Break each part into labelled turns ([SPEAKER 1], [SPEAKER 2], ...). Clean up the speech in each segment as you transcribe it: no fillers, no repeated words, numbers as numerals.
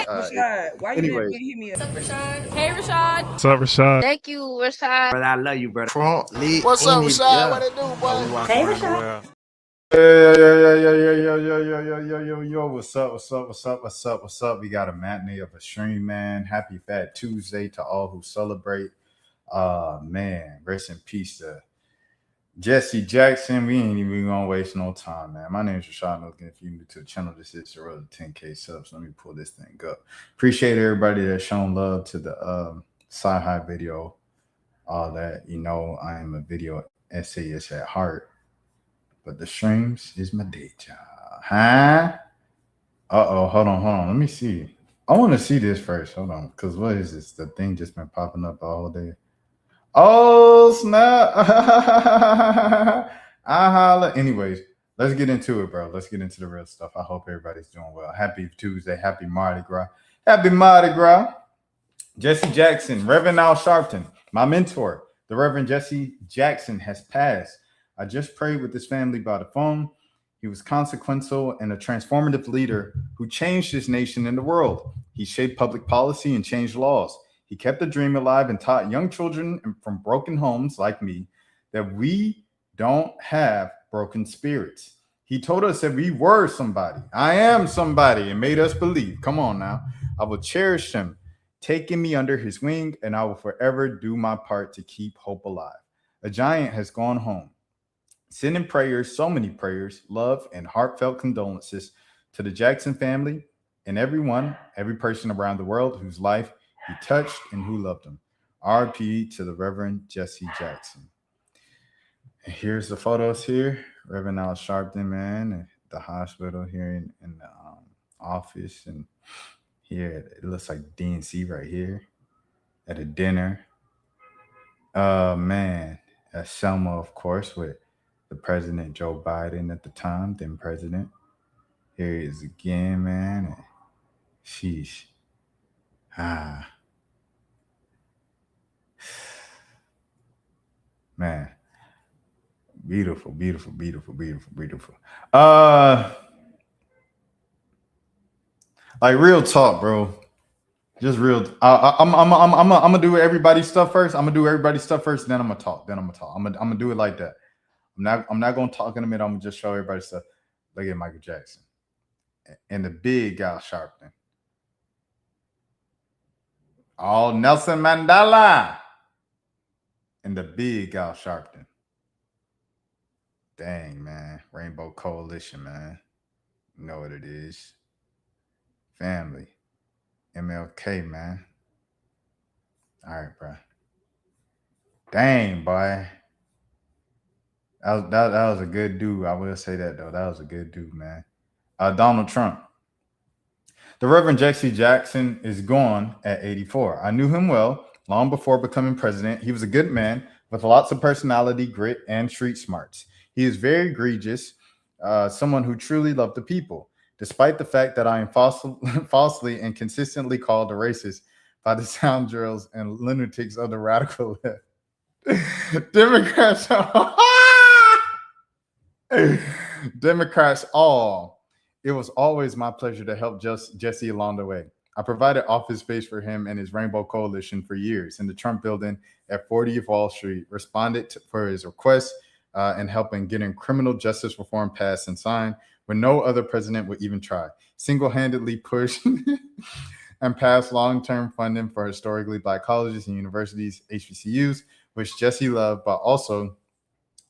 [SPEAKER 1] Rashad, why you didn't hit me up?
[SPEAKER 2] What's up, Rashad? Hey, Rashad.
[SPEAKER 3] What's up, Rashad?
[SPEAKER 2] Thank you, Rashad.
[SPEAKER 4] Brother, I love you, brother.
[SPEAKER 5] Trump lit.
[SPEAKER 6] What's up, Rashad?
[SPEAKER 5] Yeah.
[SPEAKER 6] What it do, boy?
[SPEAKER 1] Hey, Rashad.
[SPEAKER 7] Yo. What's up? We got a matinee of a stream, man. Happy Fat Tuesday to all who celebrate. Man, rest in peace to Jesse Jackson. We ain't even gonna waste no time, man. My name is Rashad Milligan. If you're new to the channel, this is the road to 10K subs. Let me pull this thing up. Appreciate everybody that's shown love to the sci-hi video. All that, you know, I am a video essayist at heart, but the streams is my day job. Huh? Hold on. Let me see. I want to see this first. Hold on, because what is this? The thing just been popping up all day. Oh, snap. I holla. Anyways, let's get into it, bro. Let's get into the real stuff. I hope everybody's doing well. Happy Tuesday. Happy Mardi Gras. Happy Mardi Gras. Jesse Jackson, Reverend Al Sharpton, my mentor, the Reverend Jesse Jackson, has passed. I just prayed with his family by the phone. He was consequential and a transformative leader who changed his nation and the world. He shaped public policy and changed laws. He kept the dream alive and taught young children from broken homes like me that we don't have broken spirits. He told us that we were somebody. I am somebody, and made us believe. Come on now. I will cherish him, taking me under his wing, and I will forever do my part to keep hope alive. A giant has gone home. Sending prayers, so many prayers, love, and heartfelt condolences to the Jackson family and every person around the world whose life he touched and who loved him. R.I.P. to the Reverend Jesse Jackson. And here's the photos here. Reverend Al Sharpton, man, at the hospital here in the office. And here, it looks like DNC right here at a dinner. Man, Selma, of course, with the President Joe Biden at the time, then president. Here he is again, man. Sheesh. Man. Beautiful. Like real talk, bro. Just real. I'm gonna do everybody's stuff first. Then I'm gonna talk. I'm gonna do it like that. I'm not gonna talk in a minute. I'm gonna just show everybody stuff. Look at Michael Jackson and the big Al Sharpton. Oh, Nelson Mandela and the big Al Sharpton. Dang, man. Rainbow Coalition, man. You know what it is. Family. MLK, man. All right, bro. Dang, boy. That was a good dude. I will say that, though. That was a good dude, man. Donald Trump. The Reverend Jesse Jackson is gone at 84. I knew him well long before becoming president. He was a good man with lots of personality, grit, and street smarts. He is very egregious, someone who truly loved the people, despite the fact that I am falsely and consistently called a racist by the scoundrels and lunatics of the radical left. Democrats all. It was always my pleasure to help Jesse along the way. I provided office space for him and his Rainbow Coalition for years in the Trump building at 40th Wall Street, responded for his requests and helping getting criminal justice reform passed and signed when no other president would even try. Single-handedly pushed and passed long-term funding for historically Black colleges and universities, HBCUs, which Jesse loved, but also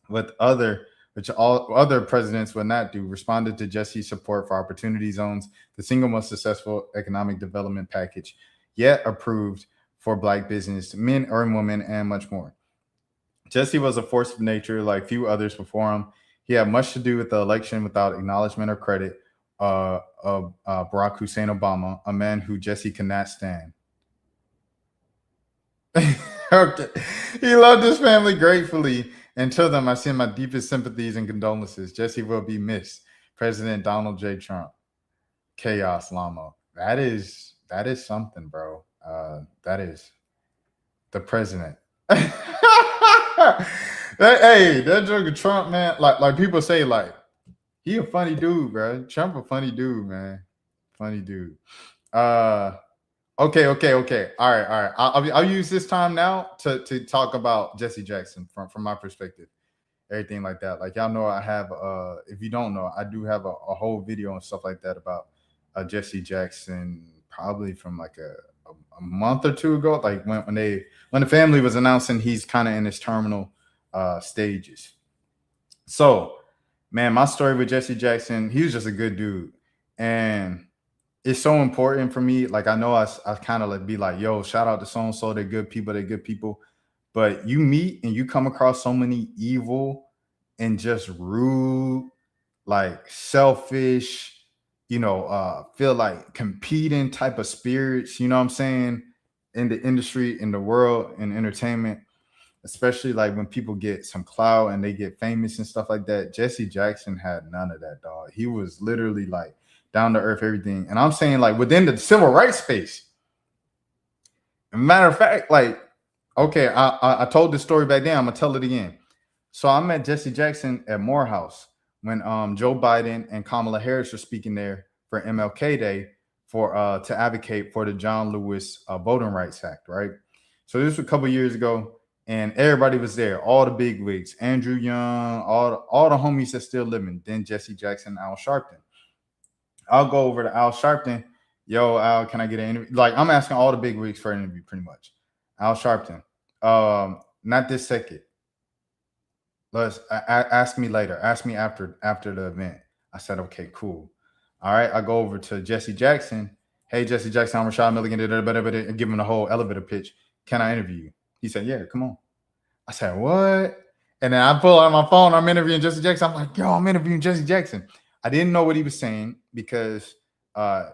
[SPEAKER 7] which all other presidents would not do, responded to Jesse's support for opportunity zones, the single most successful economic development package yet approved for Black business, men and women, and much more. Jesse was a force of nature like few others before him. He had much to do with the election without acknowledgement or credit of Barack Hussein Obama, a man who Jesse cannot stand. Okay. He loved his family gratefully, and to them I send my deepest sympathies and condolences. Jesse will be missed. President Donald J. Trump. Chaos Lamo. That is something, bro. That is the president. Hey, that joke of Trump, man. Like people say, like, he a funny dude, bro. Trump a funny dude, man. Funny dude. Okay. All right. I'll use this time now to talk about Jesse Jackson from my perspective, everything like that. Like y'all know, I have if you don't know, I do have a whole video and stuff like that about Jesse Jackson, probably from like a month or two ago, like when the family was announcing he's kind of in his terminal stages. So, man, my story with Jesse Jackson, he was just a good dude, and it's so important for me. Like I know I kind of like be like, yo, shout out to so and so, they're good people, but you meet and you come across so many evil and just rude, like selfish, feel like competing type of spirits, you know what I'm saying, in the industry, in the world, in entertainment, especially like when people get some clout and they get famous and stuff like that. Jesse Jackson had none of that, dog. He was literally like down to earth, everything. And I'm saying like within the civil rights space. Matter of fact, like, okay, I told this story back then. I'm gonna tell it again. So I met Jesse Jackson at Morehouse when Joe Biden and Kamala Harris were speaking there for MLK Day for to advocate for the John Lewis Voting Rights Act, right? So this was a couple years ago, and everybody was there, all the big wigs, Andrew Young, all the homies that still living. Then Jesse Jackson, Al Sharpton. I'll go over to Al Sharpton. Yo, Al, can I get an interview? Like, I'm asking all the big wigs for an interview, pretty much. Al Sharpton. Not this second. Let's ask me later. Ask me after the event. I said, okay, cool. All right. I go over to Jesse Jackson. Hey, Jesse Jackson, I'm Rashad Milligan. And give him the whole elevator pitch. Can I interview you? He said, yeah, come on. I said, what? And then I pull out my phone. I'm interviewing Jesse Jackson. I'm like, yo, I'm interviewing Jesse Jackson. I didn't know what he was saying because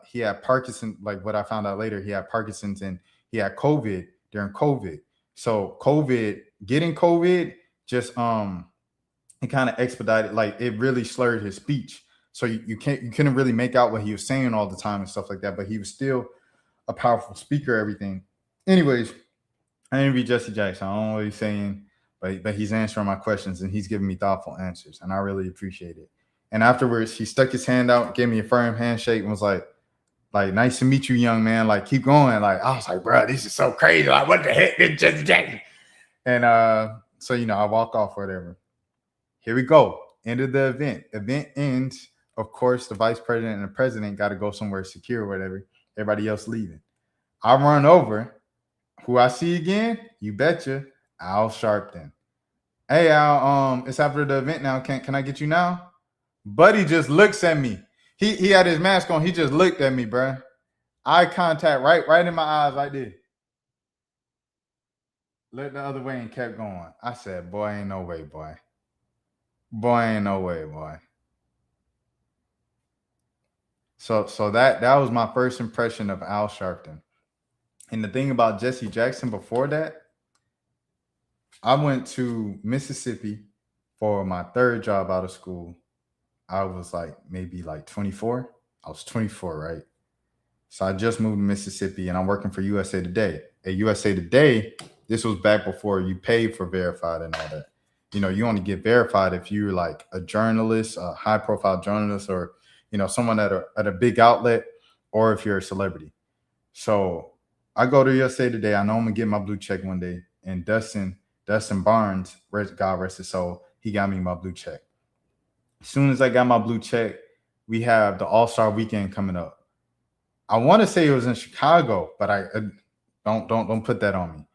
[SPEAKER 7] he had Parkinson's. Like what I found out later, he had Parkinson's and he had COVID during COVID. So getting COVID just it kind of expedited, like it really slurred his speech. So you couldn't really make out what he was saying all the time and stuff like that. But he was still a powerful speaker, everything. Anyways, I interviewed Jesse Jackson. I don't know what he's saying, but he's answering my questions and he's giving me thoughtful answers, and I really appreciate it. And afterwards, he stuck his hand out, gave me a firm handshake, and was like, nice to meet you, young man. Like, keep going. Like, I was like, bro, this is so crazy. Like, what the heck did Jesse Jackson? And so I walk off, whatever. Here we go. End of the event. Event ends. Of course, the vice president and the president got to go somewhere secure, whatever. Everybody else leaving. I run over. Who I see again? You betcha. Al Sharpton. Hey, Al, it's after the event now. Can I get you now? Buddy just looks at me. He had his mask on. He just looked at me, bro. Eye contact right in my eyes like this. Looked the other way and kept going. I said, boy, ain't no way, boy. Boy, ain't no way, boy. So that was my first impression of Al Sharpton. And the thing about Jesse Jackson before that, I went to Mississippi for my third job out of school. I was maybe 24. I was 24, right? So I just moved to Mississippi and I'm working for USA Today. At USA Today, this was back before you paid for verified and all that. You only get verified if you're like a journalist, a high profile journalist, or, someone at a big outlet, or if you're a celebrity. So I go to USA Today. I know I'm gonna get my blue check one day. And Dustin Barnes, God rest his soul, he got me my blue check. As soon as I got my blue check, we have the All-Star Weekend coming up. I want to say it was in Chicago, but I don't put that on me.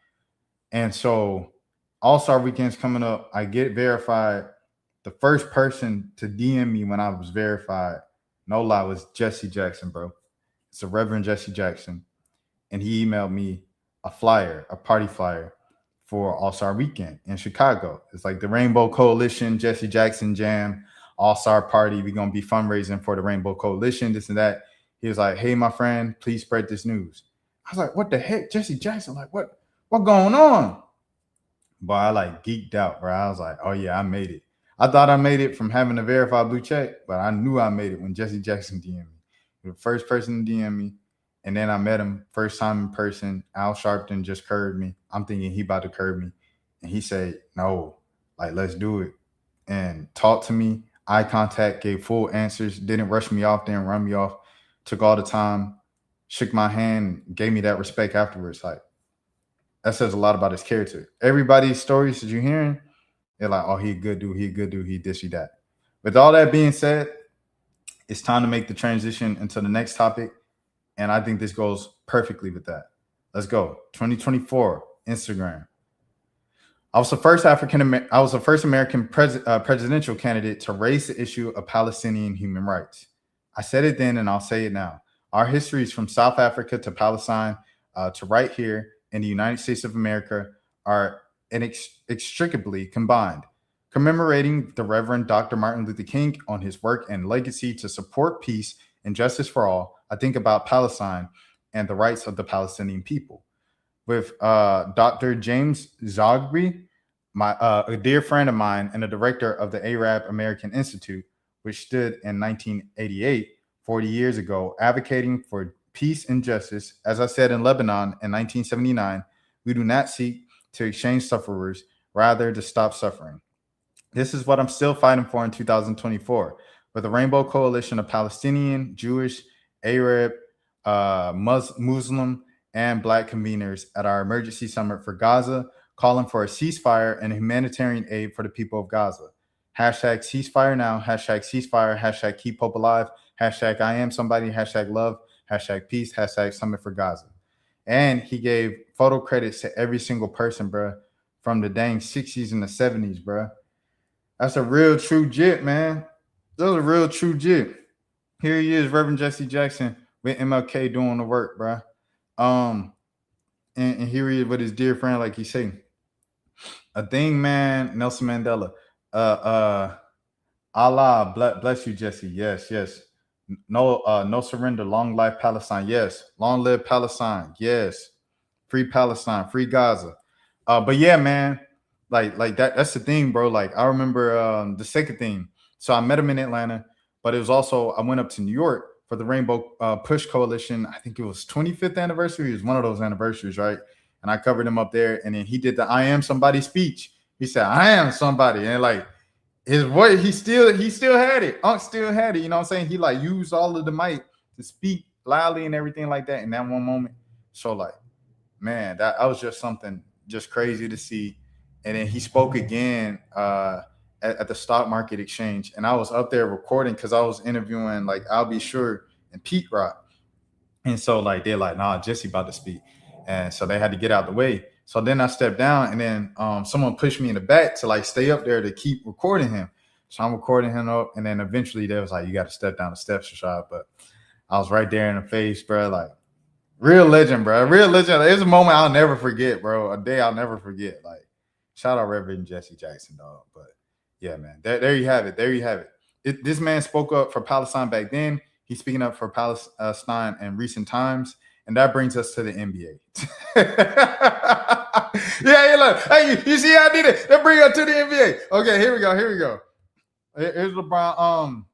[SPEAKER 7] And so All-Star Weekend's coming up. I get verified. The first person to DM me when I was verified, no lie, was Jesse Jackson, bro. It's a Reverend Jesse Jackson. And he emailed me a party flyer for All-Star Weekend in Chicago. It's like the Rainbow Coalition, Jesse Jackson Jam, All-Star Party. We're going to be fundraising for the Rainbow Coalition, this and that. He was like, hey, my friend, please spread this news. I was like, what the heck? Jesse Jackson? Like, what going on? But I geeked out, bro. I was like, oh, yeah, I made it. I thought I made it from having a verified blue check, but I knew I made it when Jesse Jackson DM'd me. The first person to DM me. And then I met him first time in person. Al Sharpton just curved me. I'm thinking he about to curve me. And he said, no, let's do it. And talked to me, eye contact, gave full answers, didn't rush me off, didn't run me off, took all the time. shook my hand, gave me that respect afterwards. Like, that says a lot about his character. Everybody's stories that you're hearing, they're like, oh, he a good dude, he a good dude, he this, he that. With all that being said, it's time to make the transition into the next topic. And I think this goes perfectly with that. Let's go. 2024, Instagram. I was the first American presidential candidate to raise the issue of Palestinian human rights. I said it then and I'll say it now. Our histories from South Africa to Palestine to right here in the United States of America are inextricably combined. Commemorating the Reverend Dr. Martin Luther King on his work and legacy to support peace and justice for all, I think about Palestine and the rights of the Palestinian people. With Dr. James Zogby, a dear friend of mine and a director of the Arab American Institute, which stood in 1988, 40 years ago, advocating for peace and justice. As I said in Lebanon in 1979, we do not seek to exchange sufferers, rather to stop suffering. This is what I'm still fighting for in 2024, with a rainbow coalition of Palestinian, Jewish, Arab, Muslim, and Black conveners at our emergency summit for Gaza, calling for a ceasefire and humanitarian aid for the people of Gaza. Hashtag ceasefire now, hashtag ceasefire, hashtag keep hope alive, hashtag I am somebody, hashtag love, hashtag peace, hashtag summit for Gaza. And he gave photo credits to every single person, bro, from the dang 60s and the 70s, bro. That's a real true jit, man. That was a real true jit. Here he is, Reverend Jesse Jackson with MLK doing the work, bro. And here he is with his dear friend, like he say. A thing, man, Nelson Mandela. Allah bless you, Jesse. Yes, yes. No surrender. Long life Palestine. Yes. Long live Palestine. Yes. Free Palestine. Free Gaza. But yeah, man. Like that's the thing, bro. Like I remember the second thing. So I met him in Atlanta, but it was also I went up to New York for the Rainbow Push Coalition. I think it was 25th anniversary. It was one of those anniversaries, right? And I covered him up there, and then he did the "I am somebody" speech. He said, "I am somebody," and like his voice, he still had it. Unc still had it. You know what I'm saying? He like used all of the mic to speak loudly and everything like that in that one moment. So like, man, that was just something just crazy to see. And then he spoke again at the stock market exchange, and I was up there recording because I was interviewing like I'll Be Sure and Pete Rock, and so like they're like, nah, Jesse about to speak, and so they had to get out the way. So then I stepped down, and then someone pushed me in the back to like stay up there to keep recording him. So I'm recording him up, and then eventually they was like, you got to step down the steps, Rashad. But I was right there in the face, bro. Like real legend, bro. Real legend. It's a moment I'll never forget, bro. A day I'll never forget. Like. Shout out Reverend Jesse Jackson, dog. But yeah, man, there you have it. There you have it. This man spoke up for Palestine back then. He's speaking up for Palestine in recent times. And that brings us to the NBA. Yeah, look. Hey, you see how I did it? That brings us to the NBA. Okay, here we go. Here's LeBron.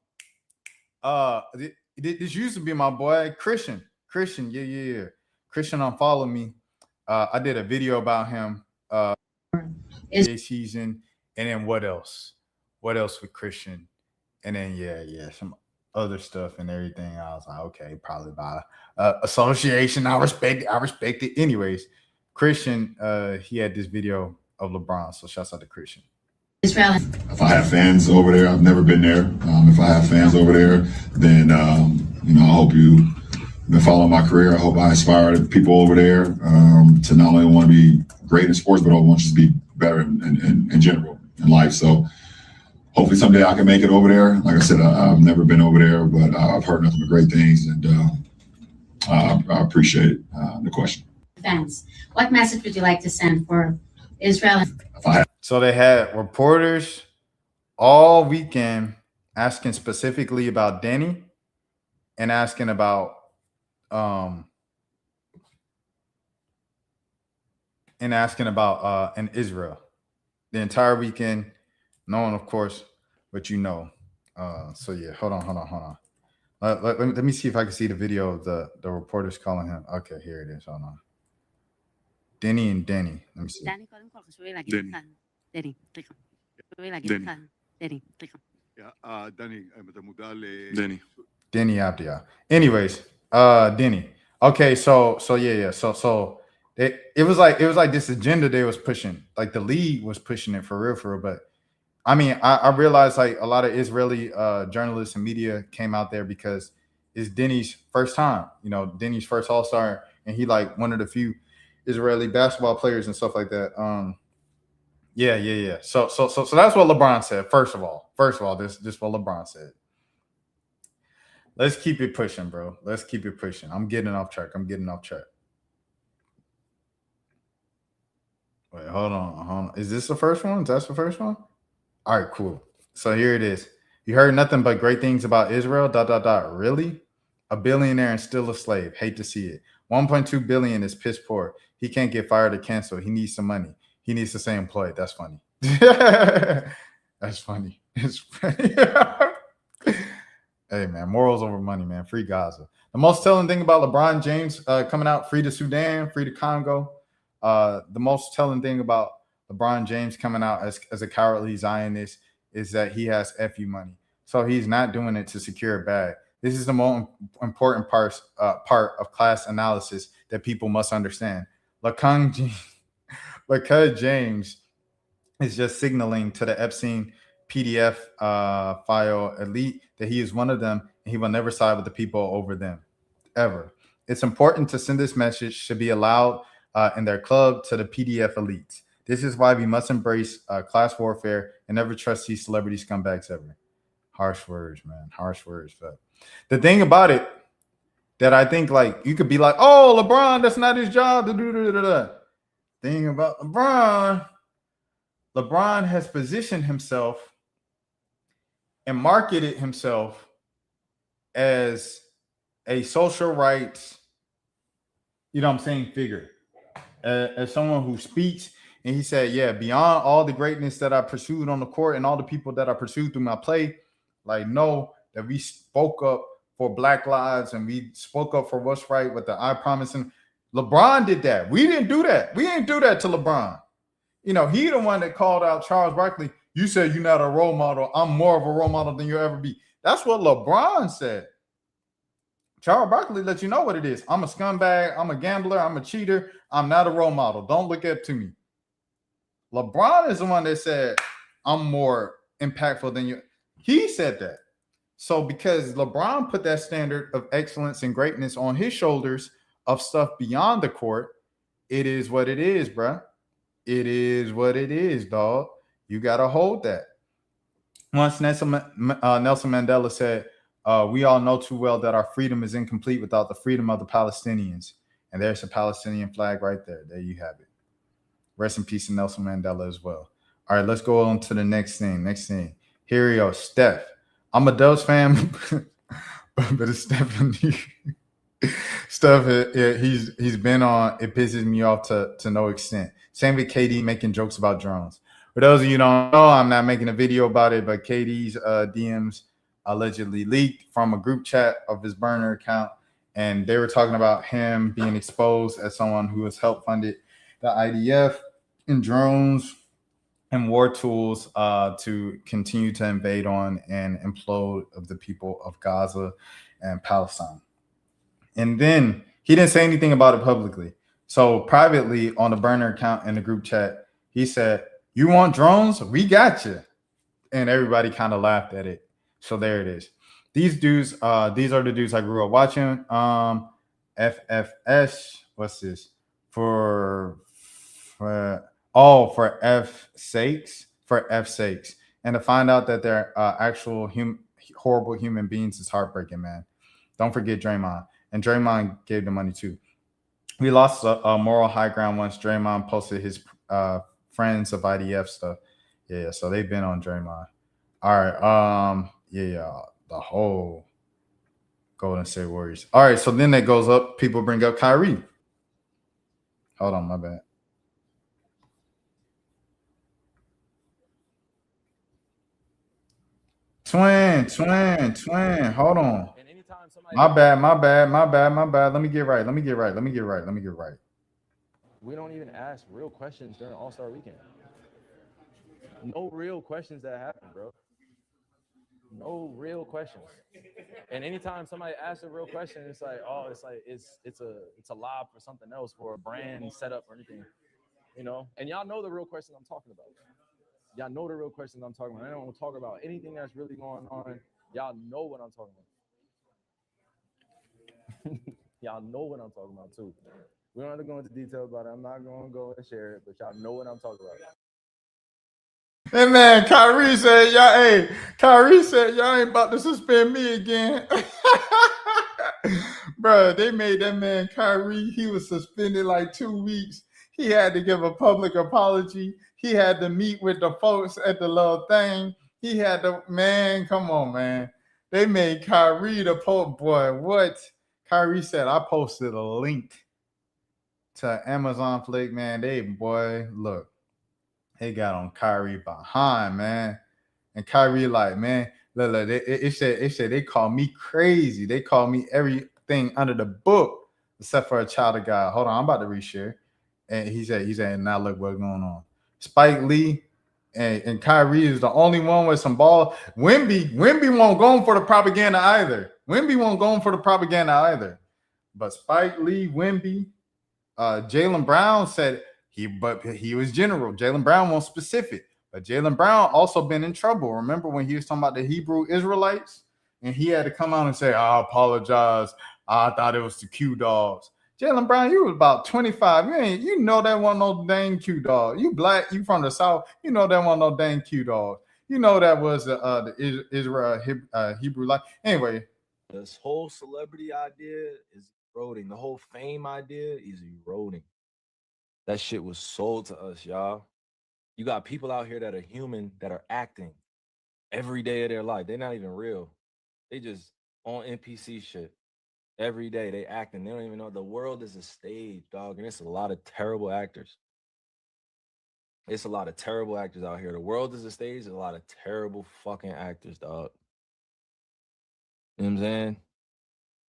[SPEAKER 7] This used to be my boy, Christian. Yeah. Christian unfollowed me. I did a video about him. Season, and then what else with Christian, and then yeah some other stuff and everything. I was like, okay, probably by association. I respect it. Anyways, Christian, he had this video of LeBron, so shouts out to Christian.
[SPEAKER 3] Israel. If I have fans over there, I've never been there. If I have fans over there, then I hope you've been following my career. I hope I inspire people over there to not only want to be great in sports, but I want you to be better in general in life. So hopefully someday I can make it over there. Like I said, I've never been over there, but I've heard nothing but great things, and I appreciate the question.
[SPEAKER 4] Fans, what message would you like to send for Israel?
[SPEAKER 7] So they had reporters all weekend asking specifically about Danny and asking about in Israel the entire weekend. No one, of course, but you know. So yeah, hold on. Let me see if I can see the video of the reporters calling him. Okay, here it is. Hold on. Denny and Danny. Let me see. Danny. Denny Abdia. Anyways, Denny. Okay, so yeah. So it was like this agenda they was pushing. Like the league was pushing it for real. But I mean, I realized like a lot of Israeli journalists and media came out there because it's Denny's first time. You know, Denny's first All Star, and he like one of the few Israeli basketball players and stuff like that. Yeah. So that's what LeBron said. First of all, this what LeBron said. Let's keep it pushing, bro. Let's keep it pushing. I'm getting off track. Wait, hold on. Is this the first one? That's the first one? All right, cool. So here it is. You heard nothing but great things about Israel. ... Really? A billionaire and still a slave. Hate to see it. 1.2 billion is piss poor. He can't get fired or canceled. He needs some money. He needs to stay employed. That's funny. That's funny. It's funny. Hey man, morals over money, man. Free Gaza. The most telling thing about LeBron James coming out, free to Sudan, free to Congo. The most telling thing about LeBron James coming out as a cowardly Zionist is that he has FU money. So he's not doing it to secure a bag. This is the most important part of class analysis that people must understand. Because James is just signaling to the Epstein PDF file elite that he is one of them and he will never side with the people over them, ever. It's important to send this message should be allowed in their club to the PDF elites. This is why we must embrace class warfare and never trust these celebrity scumbags ever. Harsh words, man. Harsh words. But the thing about it that I think like you could be like, oh, LeBron, that's not his job. Thing about LeBron has positioned himself and marketed himself as a social rights, figure, as someone who speaks. And he said, yeah, beyond all the greatness that I pursued on the court and all the people that I pursued through my play, like, know that we spoke up for Black lives and we spoke up for what's right with the I promise. And LeBron did that. We didn't do that. We didn't do that to LeBron. He the one that called out Charles Barkley. You said you're not a role model. I'm more of a role model than you'll ever be. That's what LeBron said. Charles Barkley let you know what it is. I'm a scumbag. I'm a gambler. I'm a cheater. I'm not a role model. Don't look up to me. LeBron is the one that said, I'm more impactful than you. He said that. So because LeBron put that standard of excellence and greatness on his shoulders of stuff beyond the court, it is what it is, bro. It is what it is, dog. You got to hold that. Once Nelson Mandela said, we all know too well that our freedom is incomplete without the freedom of the Palestinians. And there's a Palestinian flag right there. There you have it. Rest in peace to Nelson Mandela as well. All right, let's go on to the next thing. Here we go. Steph. I'm a Dubs fan, but it's Stephanie. Steph, he's been on. It pisses me off to no extent. Same with KD making jokes about drones. For those of you who don't know, I'm not making a video about it, but KD's DMs allegedly leaked from a group chat of his burner account, and they were talking about him being exposed as someone who has helped funded the IDF and drones and war tools to continue to invade on and implode of the people of Gaza and Palestine. And then he didn't say anything about it publicly. So privately on the burner account in the group chat, he said, you want drones? We got you. And everybody kind of laughed at it. So there it is. These dudes, these are the dudes I grew up watching. FFS, what's this? For F sakes. And to find out that they're actual horrible human beings is heartbreaking, man. Don't forget Draymond. And Draymond gave the money too. We lost a moral high ground once Draymond posted his friends of IDF stuff. Yeah, so they've been on Draymond. All right. The whole Golden State Warriors. All right, so then that goes up. People bring up Kyrie. Hold on, my bad. Twin. Hold on. My bad. Let me get right.
[SPEAKER 5] We don't even ask real questions during All-Star Weekend. No real questions that happen, bro. no real questions. And anytime somebody asks a real question, it's like, oh, it's a lob for something else, for a brand setup or anything, you know. And y'all know the real questions I'm talking about. Y'all know the real questions I'm talking about. I don't want to talk about anything that's really going on. Y'all know what I'm talking about. Y'all know what I'm talking about too. We don't have to go into detail about it. I'm not going to go and share it, but y'all know what I'm talking about.
[SPEAKER 7] And man, Kyrie said, y'all ain't about to suspend me again. Bro, they made that man Kyrie. He was suspended like 2 weeks. He had to give a public apology. He had to meet with the folks at the little thing. He had to, man, come on, man. They made Kyrie the Pope. Boy, what? Kyrie said, I posted a link to Amazon Flick, man. Boy, look. They got on Kyrie behind, man. And Kyrie like, man, look, it said they call me crazy. They call me everything under the book except for a child of God. Hold on, I'm about to reshare. And he said, now look what's going on. Spike Lee and Kyrie is the only one with some ball. Wemby won't go for the propaganda either. But Spike Lee, Wemby, Jaylen Brown said he was general. Jaylen Brown was specific. But Jaylen Brown also been in trouble. Remember when he was talking about the Hebrew Israelites? And he had to come out and say, I apologize. I thought it was the Q dogs. Jaylen Brown, you was about 25. You know that wasn't no dang Q dog. You black, you from the South. You know that wasn't no dang Q dog. You know that was the Israel Hebrew life. Anyway.
[SPEAKER 5] This whole celebrity idea is eroding. The whole fame idea is eroding. That shit was sold to us, y'all. You got people out here that are human, that are acting every day of their life. They're not even real. They just on NPC shit. Every day they acting. They don't even know. The world is a stage, dog. And it's a lot of terrible actors. It's a lot of terrible actors out here. The world is a stage. There's a lot of terrible fucking actors, dog. You know what I'm saying?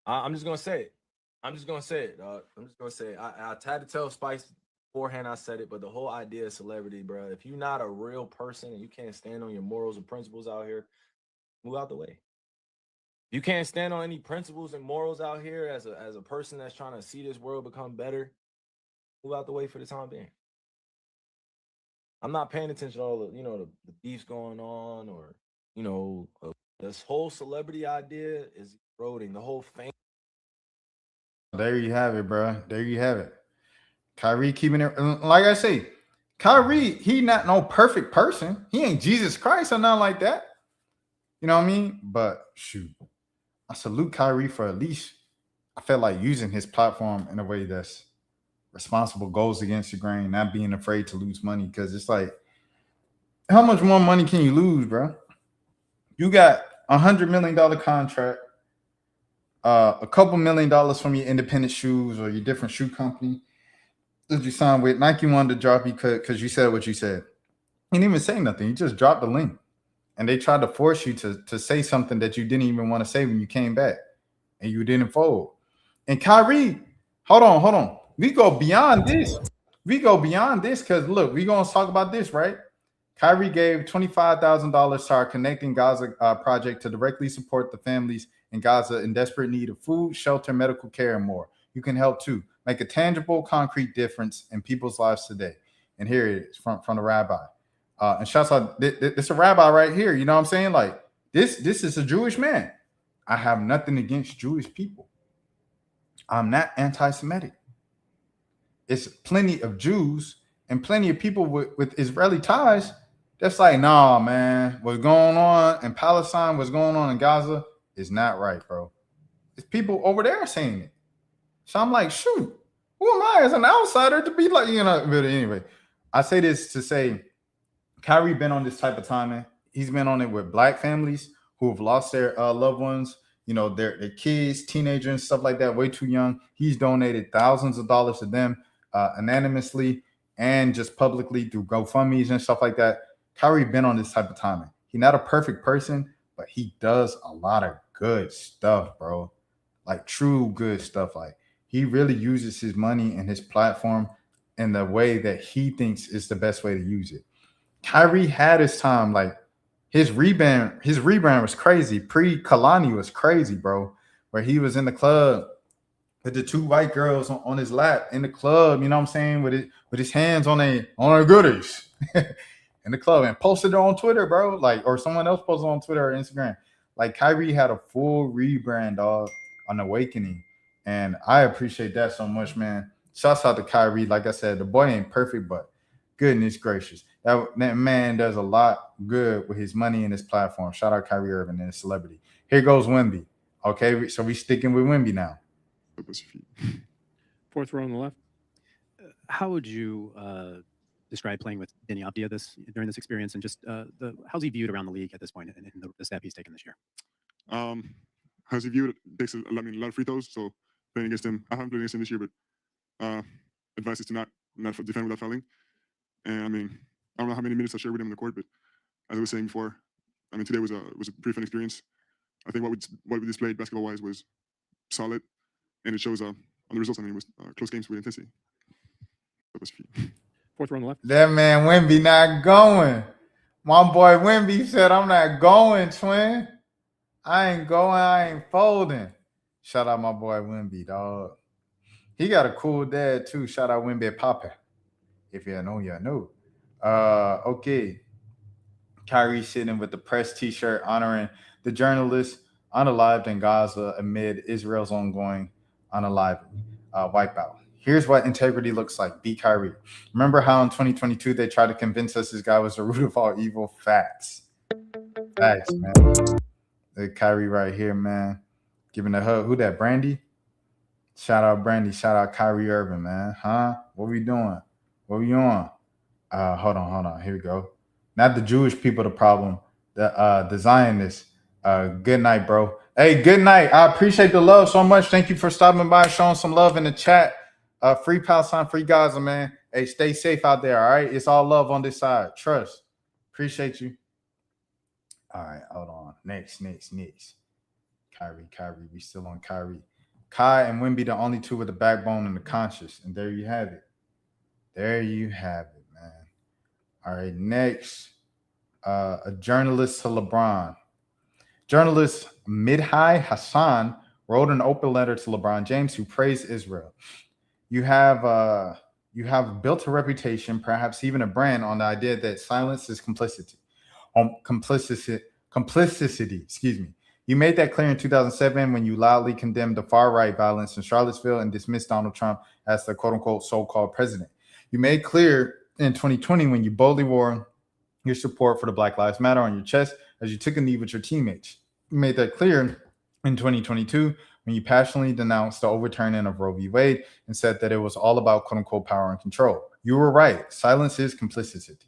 [SPEAKER 5] I'm just going to say it. I'm just going to say it, dog. I'm just going to say it. I tried to tell Spice beforehand I said it, but the whole idea of celebrity, bro, if you're not a real person and you can't stand on your morals and principles out here, move out the way. You can't stand on any principles and morals out here as a person that's trying to see this world become better, move out the way for the time being. I'm not paying attention to all the, the beefs going on, or, this whole celebrity idea is eroding. The whole fame.
[SPEAKER 7] There you have it, bro. There you have it. Kyrie keeping it, like I say, Kyrie, he not no perfect person. He ain't Jesus Christ or nothing like that. You know what I mean? But shoot, I salute Kyrie for at least, I felt like using his platform in a way that's responsible, goes against the grain, not being afraid to lose money. Because it's like, how much more money can you lose, bro? You got $100 million contract, a couple $1 million from your independent shoes or your different shoe company that you signed with. Nike wanted to drop you because you said what you said. You didn't even say nothing. You just dropped the link. And they tried to force you to say something that you didn't even want to say when you came back. And you didn't fold. And Kyrie, hold on. We go beyond this. Because, look, we're going to talk about this, right? Kyrie gave $25,000 to our Connecting Gaza project to directly support the families in Gaza in desperate need of food, shelter, medical care, and more. You can help too. Make a tangible, concrete difference in people's lives today. And here it is from the rabbi. And shouts out, this is a rabbi right here. You know what I'm saying? Like, this is a Jewish man. I have nothing against Jewish people. I'm not anti-Semitic. It's plenty of Jews and plenty of people with Israeli ties that's like, nah, man, what's going on in Palestine, what's going on in Gaza is not right, bro. It's people over there saying it. So I'm like, shoot, who am I as an outsider to be like, but anyway, I say this to say, Kyrie been on this type of timing. He's been on it with black families who have lost their loved ones, their kids, teenagers, and stuff like that, way too young. He's donated thousands of dollars to them anonymously and just publicly through GoFundMe's and stuff like that. Kyrie been on this type of timing. He's not a perfect person, but he does a lot of good stuff, bro. Like true good stuff. Like he really uses his money and his platform in the way that he thinks is the best way to use it. Kyrie had his time. Like his rebrand was crazy. Pre-Kalani was crazy, bro. Where he was in the club with the two white girls on his lap in the club, you know what I'm saying, with his hands on their goodies in the club and posted it on Twitter, bro. Like, or someone else posted on Twitter or Instagram. Like, Kyrie had a full rebrand, dog, on Awakening. And I appreciate that so much, man. Shouts out to Kyrie. Like I said, the boy ain't perfect, but goodness gracious. That man does a lot good with his money and his platform. Shout out Kyrie Irving and his celebrity. Here goes Wemby. Okay, so we sticking with Wemby now.
[SPEAKER 6] Fourth row on the left. How would you describe playing with Denny Avdia during this experience, and just how's he viewed around the league at this point in the step he's taken this year?
[SPEAKER 8] How's he viewed? Takes a lot of free throws, so playing against him, I haven't played against him this year, but advice is to not defend without fouling. And I mean, I don't know how many minutes I shared with him on the court, but as I was saying before, I mean, today was a pretty fun experience. I think what we displayed basketball-wise was solid, and it shows on the results. I mean, it was close games with intensity. That was
[SPEAKER 6] fourth row on the left.
[SPEAKER 7] That man Wemby not going. My boy Wemby said, "I'm not going, twin. I ain't going. I ain't folding." Shout out my boy Wemby, dog. He got a cool dad too. Shout out Wemby Papa. If you know, you know. Okay. Kyrie sitting with the press T-shirt honoring the journalists unalived in Gaza amid Israel's ongoing unalived wipeout. Here's what integrity looks like. Be Kyrie. Remember how in 2022 they tried to convince us this guy was the root of all evil? Facts. Facts, man. The Kyrie right here, man. Giving a hug. Who that? Brandy? Shout out Brandy. Shout out Kyrie Irving, man. Huh? What we doing? What we on? Hold on. Here we go. Not the Jewish people the problem. The Zionists. Good night, bro. Hey, good night. I appreciate the love so much. Thank you for stopping by, showing some love in the chat. Free Palestine, free Gaza, man. Hey, stay safe out there, all right? It's all love on this side. Trust. Appreciate you. All right, hold on. Next. Kyrie. We still on Kyrie. Kai and Wemby, the only two with the backbone and the conscience. And there you have it. Man. All right, next. A journalist to LeBron. Journalist Midhai Hassan wrote an open letter to LeBron James who praised Israel. You have built a reputation, perhaps even a brand, on the idea that silence is complicity. Complicity, excuse me. You made that clear in 2007 when you loudly condemned the far-right violence in Charlottesville and dismissed Donald Trump as the quote-unquote so-called president. You made clear in 2020 when you boldly wore your support for the Black Lives Matter on your chest as you took a knee with your teammates. You made that clear in 2022 when you passionately denounced the overturning of Roe v. Wade and said that it was all about quote-unquote power and control. You were right. Silence is complicity.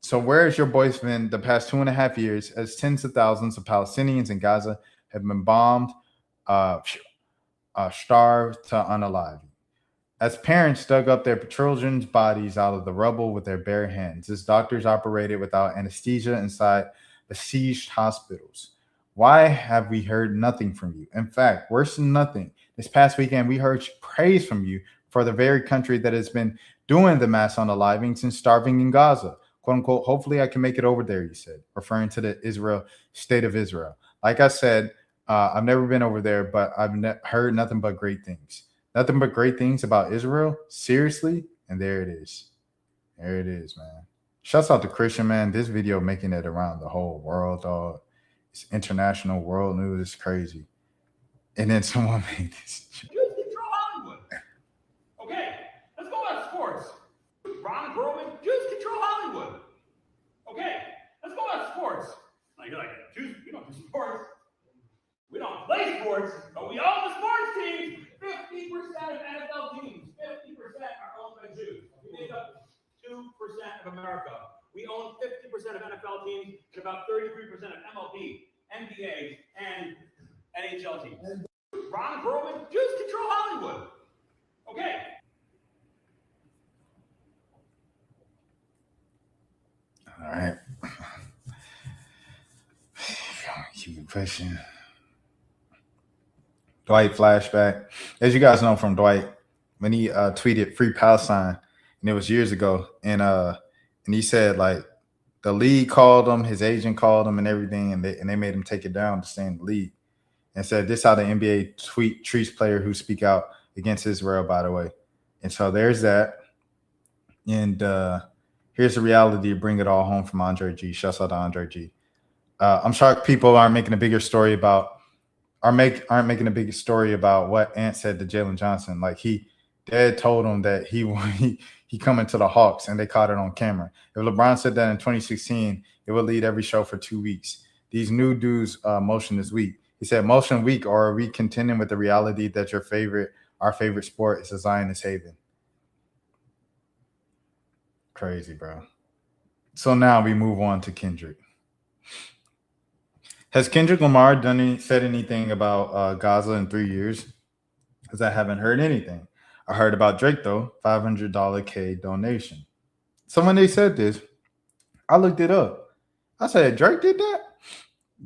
[SPEAKER 7] So where has your voice been the past 2.5 years as tens of thousands of Palestinians in Gaza have been bombed, starved to unalive? As parents dug up their children's bodies out of the rubble with their bare hands, as doctors operated without anesthesia inside besieged hospitals. Why have we heard nothing from you? In fact, worse than nothing, this past weekend we heard praise from you for the very country that has been doing the mass unalivings and starving in Gaza. Quote unquote, hopefully I can make it over there, you said, referring to the state of Israel. Like I said, I've never been over there, but I've heard nothing but great things. Nothing but great things about Israel. Seriously. And there it is. There it is, man. Shouts out to Christian, man. This video making it around the whole world, dog. It's international world news. It's crazy. And then someone made this.
[SPEAKER 9] Jews control Hollywood. Okay, let's go about sports. Ron Perlman, Jews control Hollywood. Okay, let's go about sports. Like Jews, we don't do sports. We don't play sports, but we own the sports teams. 50% of NFL teams, 50% are owned by Jews. We make up 2% of America. We own 50% of NFL teams and about 33% of MLB, NBA, and NHL teams. Ron Perlman, Jews control Hollywood. Okay.
[SPEAKER 7] All right. Keep the question. Dwight flashback. As you guys know from Dwight, when he tweeted Free Palestine, and it was years ago, and he said, like, The league called him, his agent called him, and everything, and they made him take it down to stay in the league. And said this is how the NBA treats players who speak out against Israel. By the way, and so there's that. And here's the reality to bring it all home from Andre G. Shouts out to Andre G. I'm shocked people aren't making a bigger story about aren't making a big story about what Ant said to Jalen Johnson. Like Dad told him that he coming to the Hawks, and they caught it on camera. If LeBron said that in 2016, it would lead every show for 2 weeks. These new dudes' motion is weak. He said, "Motion weak, or are we contending with the reality that our favorite sport is a Zionist haven?" Crazy, bro. So now we move on to Kendrick. Has Kendrick Lamar said anything about Gaza in 3 years? Because I haven't heard anything. I heard about Drake, though, $500 K donation. So when they said this, I looked it up. I said, Drake did that?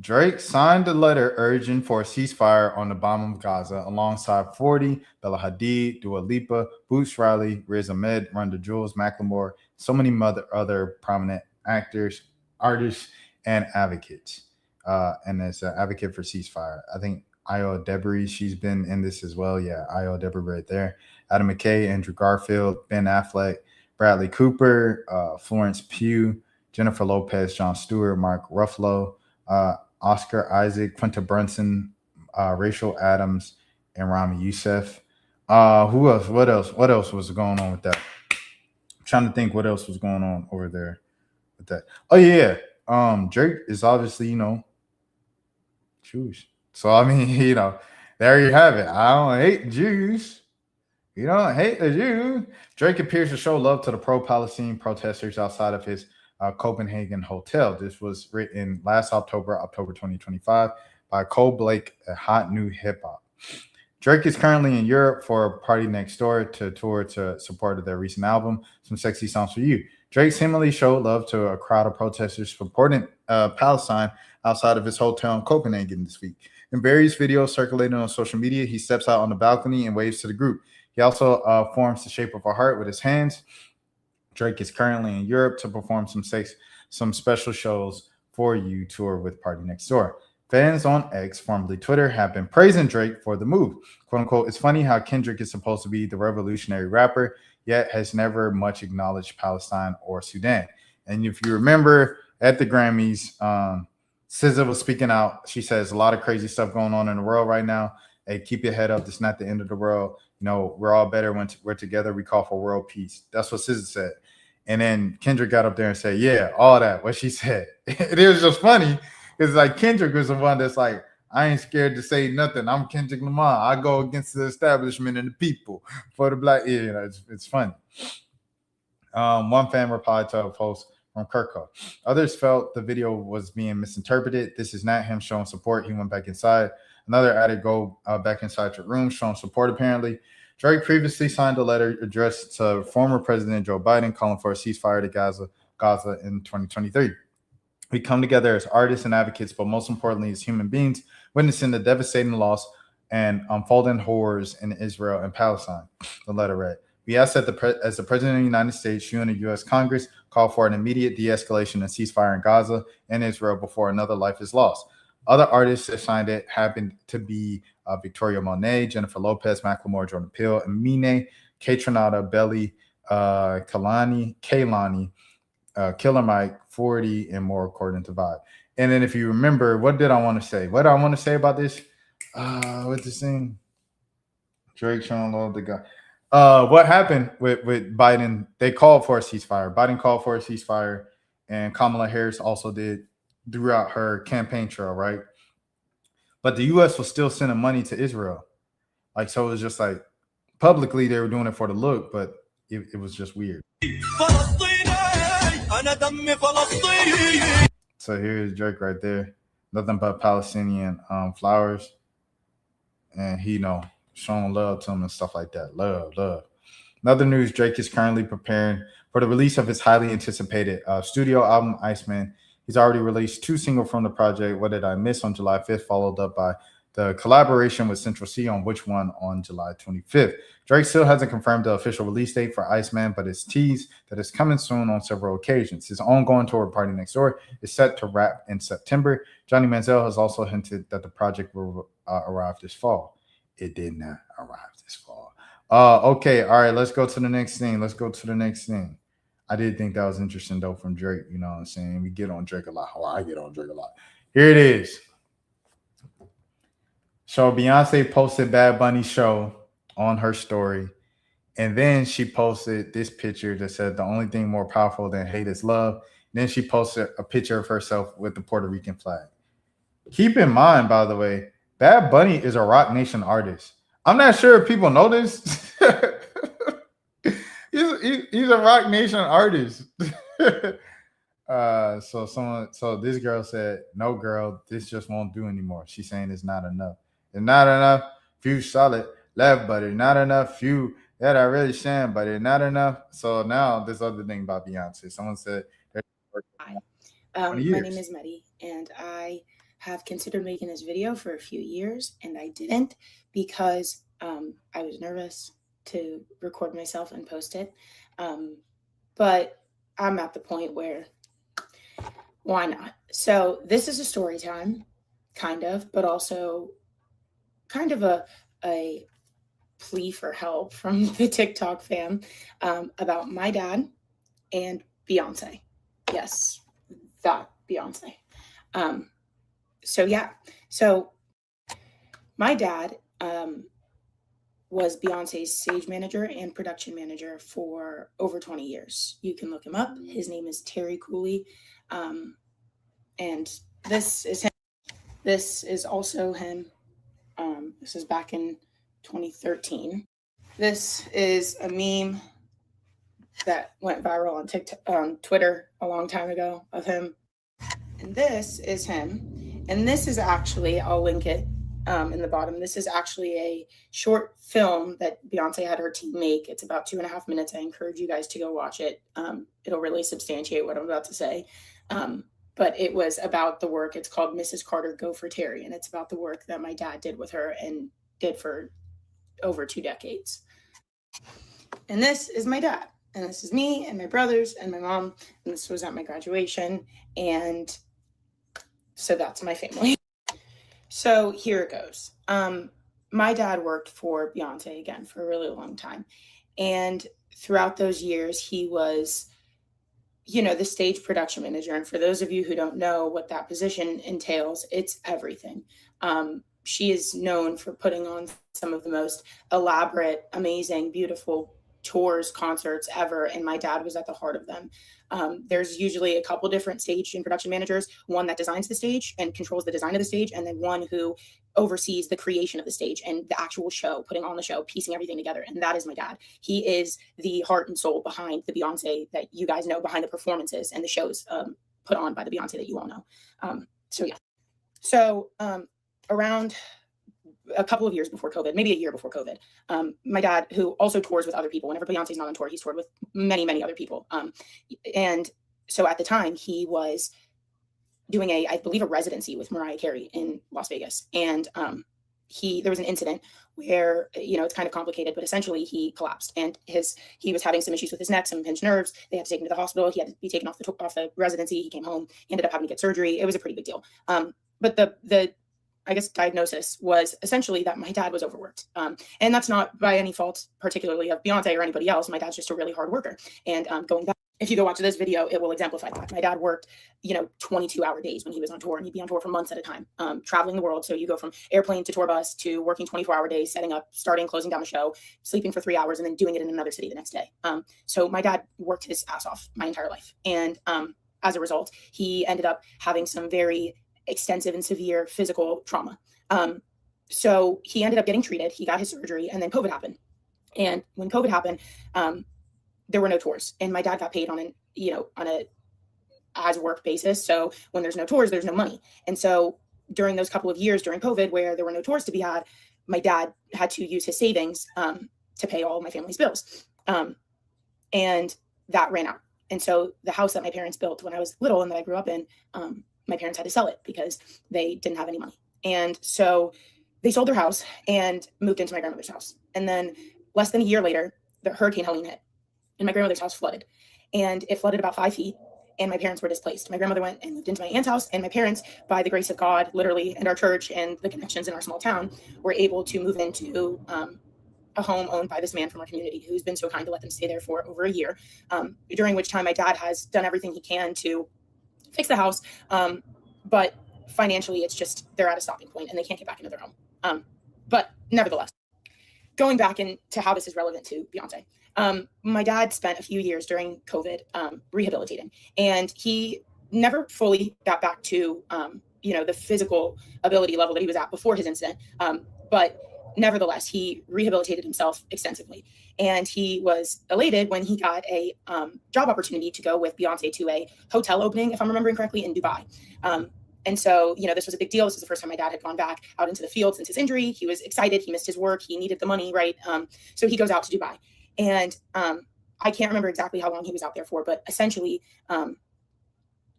[SPEAKER 7] Drake signed a letter urging for a ceasefire on the bomb of Gaza alongside 40, Bella Hadid, Dua Lipa, Boots Riley, Riz Ahmed, Rhonda Jules, Macklemore, so many other prominent actors, artists, and advocates. And as an advocate for ceasefire. I think Io Debris, she's been in this as well. Yeah, Io Debris right there. Adam McKay, Andrew Garfield, Ben Affleck, Bradley Cooper, Florence Pugh, Jennifer Lopez, Jon Stewart, Mark Ruffalo, Oscar Isaac, Quinta Brunson, Rachel Adams, and Rami Youssef. Who else? What else was going on with that? I'm trying to think what else was going on over there with that. Oh yeah. Drake is obviously, Jewish. So I mean, there you have it. I don't hate Jews. You don't hate the Jews. Drake appears to show love to the pro-Palestinian protesters outside of his Copenhagen hotel. This was written last October 2025, by Cole Blake, a hot new hip hop. Drake is currently in Europe for a party next door to tour to support their recent album, Some Sexy Songs for You. Drake seemingly showed love to a crowd of protesters supporting Palestine outside of his hotel in Copenhagen this week. In various videos circulating on social media, he steps out on the balcony and waves to the group. He also forms the shape of a heart with his hands. Drake is currently in Europe to perform some special shows for You tour with Party Next Door. Fans on X, formerly Twitter, have been praising Drake for the move. "Quote unquote, it's funny how Kendrick is supposed to be the revolutionary rapper, yet has never much acknowledged Palestine or Sudan." And if you remember at the Grammys, SZA was speaking out. She says a lot of crazy stuff going on in the world right now. Hey, keep your head up. It's not the end of the world. We're all better when we're together. We call for world peace. That's what SZA said. And then Kendrick got up there and said, yeah, all that, what she said. It was just funny. It's like Kendrick was the one that's like, I ain't scared to say nothing. I'm Kendrick Lamar. I go against the establishment and the people for the black. It's funny. One fan replied to a post from Kirko. Others felt the video was being misinterpreted. This is not him showing support. He went back inside. Another added go back inside your room, showing support apparently. Drake previously signed a letter addressed to former President Joe Biden calling for a ceasefire to Gaza in 2023. We come together as artists and advocates, but most importantly as human beings, witnessing the devastating loss and unfolding horrors in Israel and Palestine, the letter read. We ask that as the President of the United States, you and the U.S. Congress call for an immediate de-escalation and ceasefire in Gaza and Israel before another life is lost. Other artists that signed it happened to be Victoria Monet, Jennifer Lopez, Macklemore, Jordan Peele, Amine, Kaytranada, Belly, Kaylani, Killer Mike, 40, and more according to Vibe. And then if you remember, what did I want to say? What did I want to say about this? What's this thing? Drake showing love the guy. What happened with Biden? They called for a ceasefire. Biden called for a ceasefire, and Kamala Harris also did throughout her campaign trail, right? But the U.S. was still sending money to Israel. So it was just like publicly they were doing it for the look, but it was just weird. So here's Drake right there. Nothing but Palestinian flowers. And he, showing love to him and stuff like that. Love. In other news, Drake is currently preparing for the release of his highly anticipated studio album, Iceman. He's already released 2 singles from the project, What Did I Miss, on July 5th, followed up by the collaboration with Central C on Which One on July 25th. Drake still hasn't confirmed the official release date for Iceman, but it's teased that it's coming soon on several occasions. His ongoing tour, Party Next Door, is set to wrap in September. Johnny Manziel has also hinted that the project will arrive this fall. It did not arrive this fall. Okay, all right, let's go to the next thing. I did think that was interesting, though, from Drake. You know what I'm saying? We get on Drake a lot. I get on Drake a lot. Here it is. So Beyonce posted Bad Bunny's show on her story. And then she posted this picture that said the only thing more powerful than hate is love. And then she posted a picture of herself with the Puerto Rican flag. Keep in mind, by the way, Bad Bunny is a Rock Nation artist. I'm not sure if people know this. he's a Rock Nation artist. So this girl said, "No, girl, this just won't do anymore." She's saying it's not enough. It's not enough. Few solid left, but it's not enough. Few that I really stand, but it's not enough. So now this other thing about Beyonce. Someone said,
[SPEAKER 10] "Hi, my name is Medi, and I have considered making this video for a few years, and I didn't because I was nervous to record myself and post it. But I'm at the point where why not? So this is a story time, kind of, but also kind of a plea for help from the TikTok fam about my dad and Beyonce. Yes, that Beyonce. So my dad was Beyonce's stage manager and production manager for over 20 years. You can look him up. His name is Terry Cooley. And this is him. This is also him. This is back in 2013. This is a meme that went viral on TikTok, Twitter a long time ago of him. And this is him. And this is actually, I'll link it in the bottom. This is actually a short film that Beyonce had her team make. It's about 2.5 minutes. I encourage you guys to go watch it. It'll really substantiate what I'm about to say. But it was about the work. It's called Mrs. Carter Go for Terry. And it's about the work that my dad did with her and did for over 2 decades. And this is my dad. And this is me and my brothers and my mom. And this was at my graduation. And so that's my family. So here it goes. My dad worked for Beyonce again for a really long time. And throughout those years, he was, the stage production manager. And for those of you who don't know what that position entails, it's everything. She is known for putting on some of the most elaborate, amazing, beautiful tours, concerts ever. And my dad was at the heart of them. There's usually a couple different stage and production managers, one that designs the stage and controls the design of the stage, and then one who oversees the creation of the stage and the actual show, putting on the show, piecing everything together. And that is my dad. He is the heart and soul behind the Beyonce that you guys know, behind the performances and the shows put on by the Beyonce that you all know. So around a couple of years before COVID, maybe a year before COVID, my dad, who also tours with other people, whenever Beyonce's not on tour, he's toured with many, many other people. And so at the time he was doing I believe a residency with Mariah Carey in Las Vegas. And there was an incident where, it's kind of complicated, but essentially he collapsed and he was having some issues with his neck, some pinched nerves. They had to take him to the hospital. He had to be taken off the residency. He came home, he ended up having to get surgery. It was a pretty big deal. But the diagnosis was essentially that my dad was overworked. And that's not by any fault, particularly of Beyonce or anybody else. My dad's just a really hard worker. And going back, if you go watch this video, it will exemplify that. My dad worked, 22-hour days when he was on tour, and he'd be on tour for months at a time, traveling the world. So you go from airplane to tour bus to working 24-hour days, setting up, starting, closing down the show, sleeping for 3 hours, and then doing it in another city the next day. So my dad worked his ass off my entire life. And as a result, he ended up having some very extensive and severe physical trauma. So he ended up getting treated. He got his surgery, and then COVID happened. And when COVID happened, there were no tours, and my dad got paid on a as work basis. So when there's no tours, there's no money. And so during those couple of years during COVID, where there were no tours to be had, my dad had to use his savings to pay all of my family's bills. And that ran out. And so the house that my parents built when I was little and that I grew up in, my parents had to sell it because they didn't have any money. And so they sold their house and moved into my grandmother's house. And then less than a year later, the Hurricane Helene hit, and my grandmother's house flooded. And it flooded about 5 feet, and my parents were displaced. My grandmother went and moved into my aunt's house, and my parents, by the grace of God, literally, and our church and the connections in our small town, were able to move into a home owned by this man from our community who's been so kind to let them stay there for over a year, during which time my dad has done everything he can to fix the house. But financially, it's just they're at a stopping point and they can't get back into their home. But nevertheless, going back into how this is relevant to Beyonce, my dad spent a few years during COVID rehabilitating, and he never fully got back to the physical ability level that he was at before his incident. But nevertheless, he rehabilitated himself extensively, and he was elated when he got a job opportunity to go with Beyonce to a hotel opening, if I'm remembering correctly, in Dubai. And so, this was a big deal. This was the first time my dad had gone back out into the field since his injury. He was excited. He missed his work. He needed the money, right? So he goes out to Dubai. And I can't remember exactly how long he was out there for, but essentially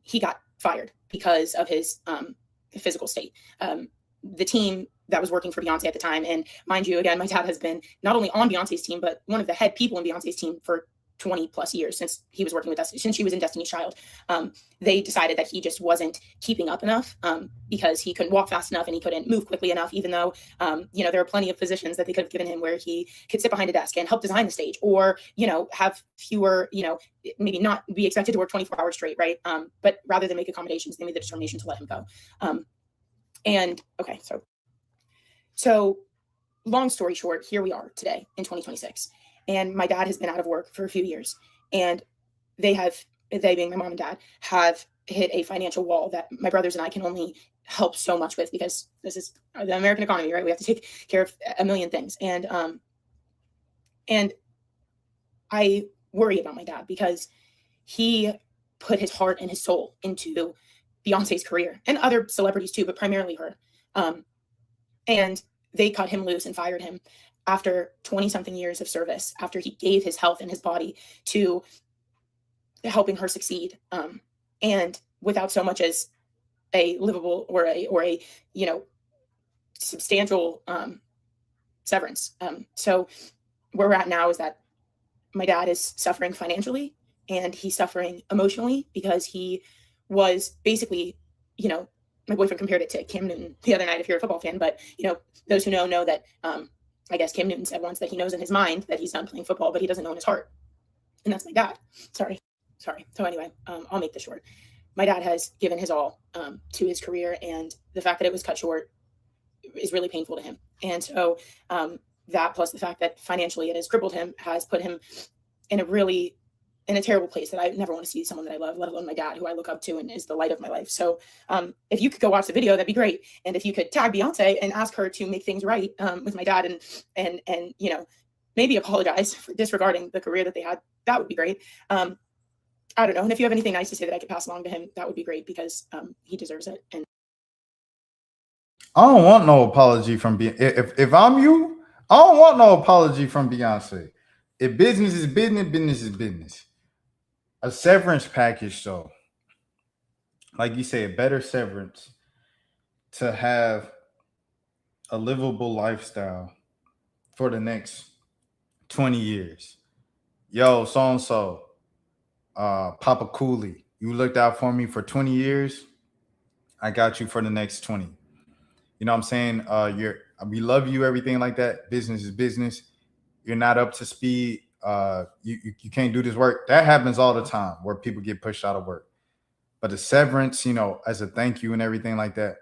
[SPEAKER 10] he got fired because of his physical state. The team that was working for Beyonce at the time, and mind you, again, my dad has been not only on Beyonce's team, but one of the head people in Beyonce's team for 20 plus years since he was working with us, since she was in Destiny's Child. They decided that he just wasn't keeping up enough because he couldn't walk fast enough and he couldn't move quickly enough, even though, there are plenty of positions that they could have given him where he could sit behind a desk and help design the stage, or, have fewer, maybe not be expected to work 24 hours straight, right? But rather than make accommodations, they made the determination to let him go. And okay, so long story short, here we are today in 2026. And my dad has been out of work for a few years, and they being my mom and dad, have hit a financial wall that my brothers and I can only help so much with, because this is the American economy, right? We have to take care of a million things. And I worry about my dad because he put his heart and his soul into Beyonce's career, and other celebrities too, but primarily her. And they cut him loose and fired him after 20 something years of service, after he gave his health and his body to helping her succeed. And without so much as a livable or a substantial severance. So where we're at now is that my dad is suffering financially, and he's suffering emotionally, because he was basically, my boyfriend compared it to Cam Newton the other night, if you're a football fan, but those who know that I guess Cam Newton said once that he knows in his mind that he's done playing football, but he doesn't know in his heart. And that's my dad. Sorry. So anyway, I'll make this short. My dad has given his all to his career, and the fact that it was cut short is really painful to him. And so that, plus the fact that financially it has crippled him, has put him in a terrible place that I never want to see someone that I love, let alone my dad, who I look up to and is the light of my life. So if you could go watch the video, that'd be great. And if you could tag Beyonce and ask her to make things right with my dad, and maybe apologize for disregarding the career that they had, that would be great. I don't know. And if you have anything nice to say that I could pass along to him, that would be great, because he deserves it. And
[SPEAKER 7] I don't want no apology from if I'm you, I don't want no apology from Beyonce. If business is business, business is business. A severance package, though, like you say, a better severance to have a livable lifestyle for the next 20 years. Yo, so-and-so, Papa Cooley, you looked out for me for 20 years. I got you for the next 20. You know what I'm saying? We love you, everything like that. Business is business. You're not up to speed. You can't do this work. That happens all the time, where people get pushed out of work. But the severance, as a thank you and everything like that,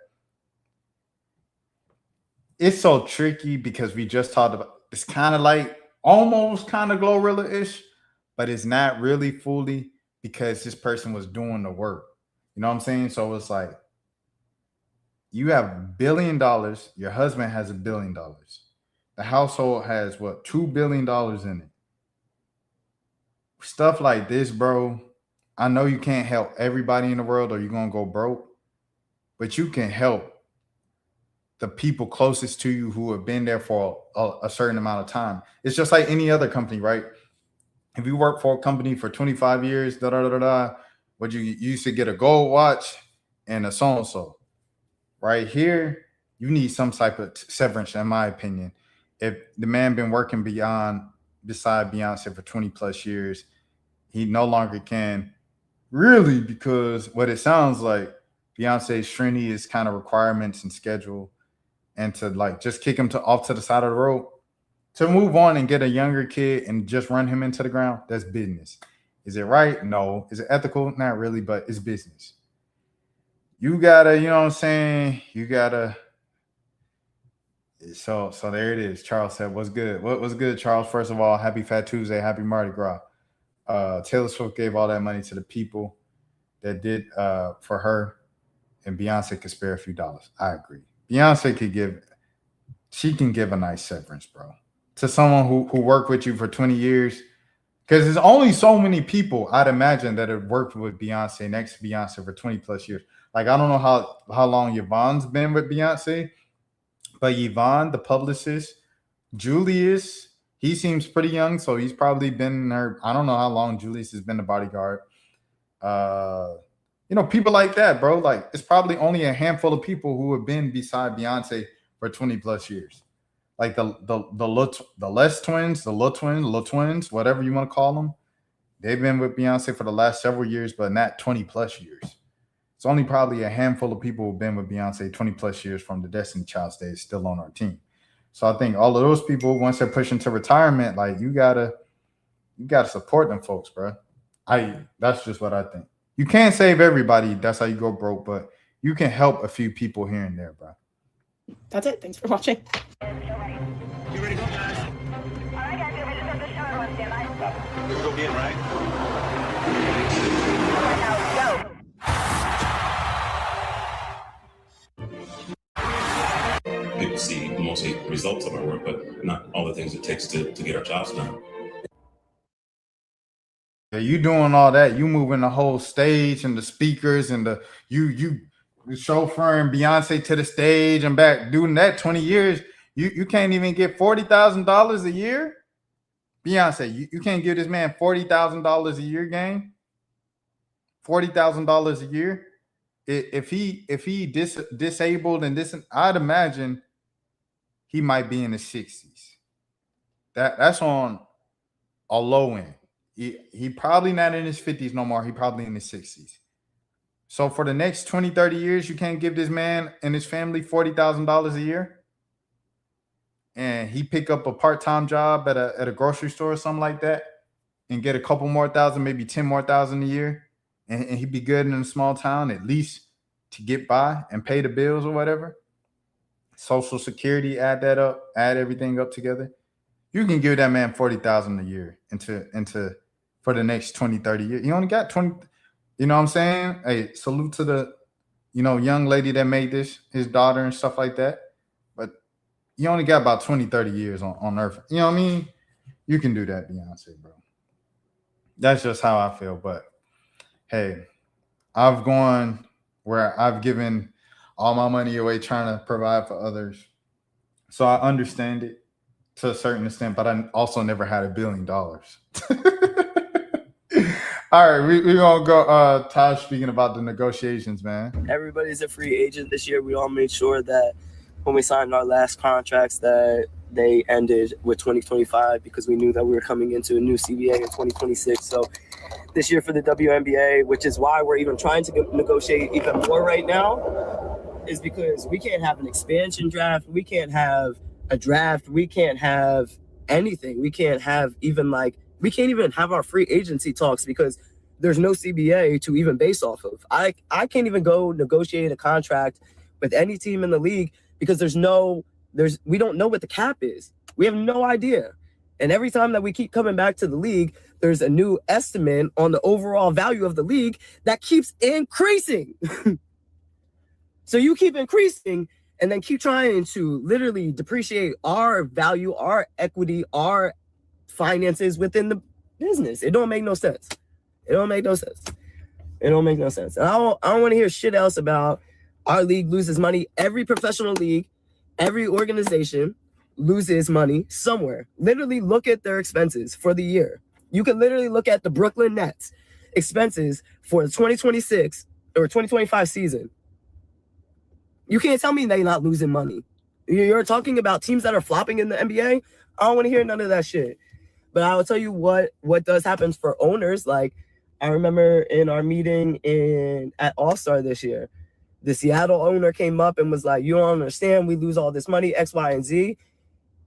[SPEAKER 7] it's so tricky, because we just talked about, it's kind of like almost kind of Glorilla-ish, but it's not really fully, because this person was doing the work. You know what I'm saying? So it's like, you have $1 billion. Your husband has $1 billion. The household has what, $2 billion in it. Stuff like this, bro. I know you can't help everybody in the world, or you're gonna go broke, but you can help the people closest to you who have been there for a certain amount of time. It's just like any other company, right? If you work for a company for 25 years, what you used to get a gold watch and a so-and-so. Right here, you need some type of severance, in my opinion. If the man been working beside Beyonce for 20 plus years, he no longer can really, because what it sounds like, Beyonce's Trini is kind of requirements and schedule, and to like just kick him off to the side of the road, to move on and get a younger kid and just run him into the ground, that's business. Is it right? No. Is it ethical? Not really, but it's business. You gotta, you know what I'm saying? You gotta. So there it is. Charles said, "What's good? What's good, Charles? First of all, happy Fat Tuesday, happy Mardi Gras." Taylor Swift gave all that money to the people that did for her, and Beyonce could spare a few dollars. I agree. Beyonce can give a nice severance, bro, to someone who worked with you for 20 years. Because there's only so many people, I'd imagine, that have worked with Beyonce, next to Beyonce, for 20 plus years. Like, I don't know how long Yvonne's been with Beyonce, but Yvonne, the publicist, Julius, he seems pretty young, so he's probably been there. I don't know how long Julius has been the bodyguard. People like that, bro. Like, it's probably only a handful of people who have been beside Beyonce for 20 plus years. Like the Les twins, the little twins, whatever you want to call them. They've been with Beyonce for the last several years, but not 20 plus years. It's only probably a handful of people who've been with Beyonce 20 plus years from the Destiny Child days still on our team. So I think all of those people, once they're pushing to retirement, like you gotta support them folks, bro. That's just what I think. You can't save everybody. That's how you go broke, but you can help a few people here and there, bro.
[SPEAKER 10] That's it. Thanks for watching.
[SPEAKER 9] You ready to go, guys? All right, guys. We just have to shut on standby. We'll go in, right?
[SPEAKER 11] People see mostly results of our work, but not all the things it takes to get our jobs done.
[SPEAKER 7] Yeah, you doing all that. You moving the whole stage and the speakers and you chauffeuring Beyonce to the stage and back, doing that 20 years. You can't even get $40,000 a year. Beyonce, you can't give this man $40,000 a year, gang. $40,000 a year. If he disabled and this, I'd imagine he might be in the 60s. That's on a low end. He probably not in his 50s no more. He probably in his 60s. So for the next 20, 30 years, you can't give this man and his family $40,000 a year. And he pick up a part-time job at a grocery store or something like that and get a couple more thousand, maybe 10 more thousand a year. And he'd be good in a small town, at least to get by and pay the bills or whatever. Social Security, add that up, add everything up together. You can give that man $40,000 a year into for the next 20, 30 years. He only got 20, you know what I'm saying? Hey, salute to the, young lady that made this, his daughter and stuff like that. But you only got about 20, 30 years on earth. You know what I mean? You can do that, Beyonce, bro. That's just how I feel. But hey, I've gone where I've given all my money away trying to provide for others. So I understand it to a certain extent, but I also never had $1 billion. All right, we're going to go, Taj, speaking about the negotiations, man.
[SPEAKER 12] Everybody's a free agent this year. We all made sure that when we signed our last contracts that they ended with 2025 because we knew that we were coming into a new CBA in 2026. So this year for the WNBA, which is why we're even trying to negotiate even more right now, is because we can't have an expansion draft. We can't have a draft. We can't have anything. We can't even have our free agency talks because there's no CBA to even base off of. I can't even go negotiate a contract with any team in the league because we don't know what the cap is. We have no idea. And every time that we keep coming back to the league, there's a new estimate on the overall value of the league that keeps increasing. So you keep increasing and then keep trying to literally depreciate our value, our equity, our finances within the business. It don't make no sense. And I don't want to hear shit else about our league loses money. Every professional league, every organization loses money somewhere. Literally look at their expenses for the year. You can literally look at the Brooklyn Nets expenses for the 2026 or 2025 season. You can't tell me they're not losing money. You're talking about teams that are flopping in the NBA. I don't want to hear none of that shit. But I will tell you what does happen for owners. Like, I remember in our meeting at All-Star this year, the Seattle owner came up and was like, you don't understand, we lose all this money, X, Y, and Z.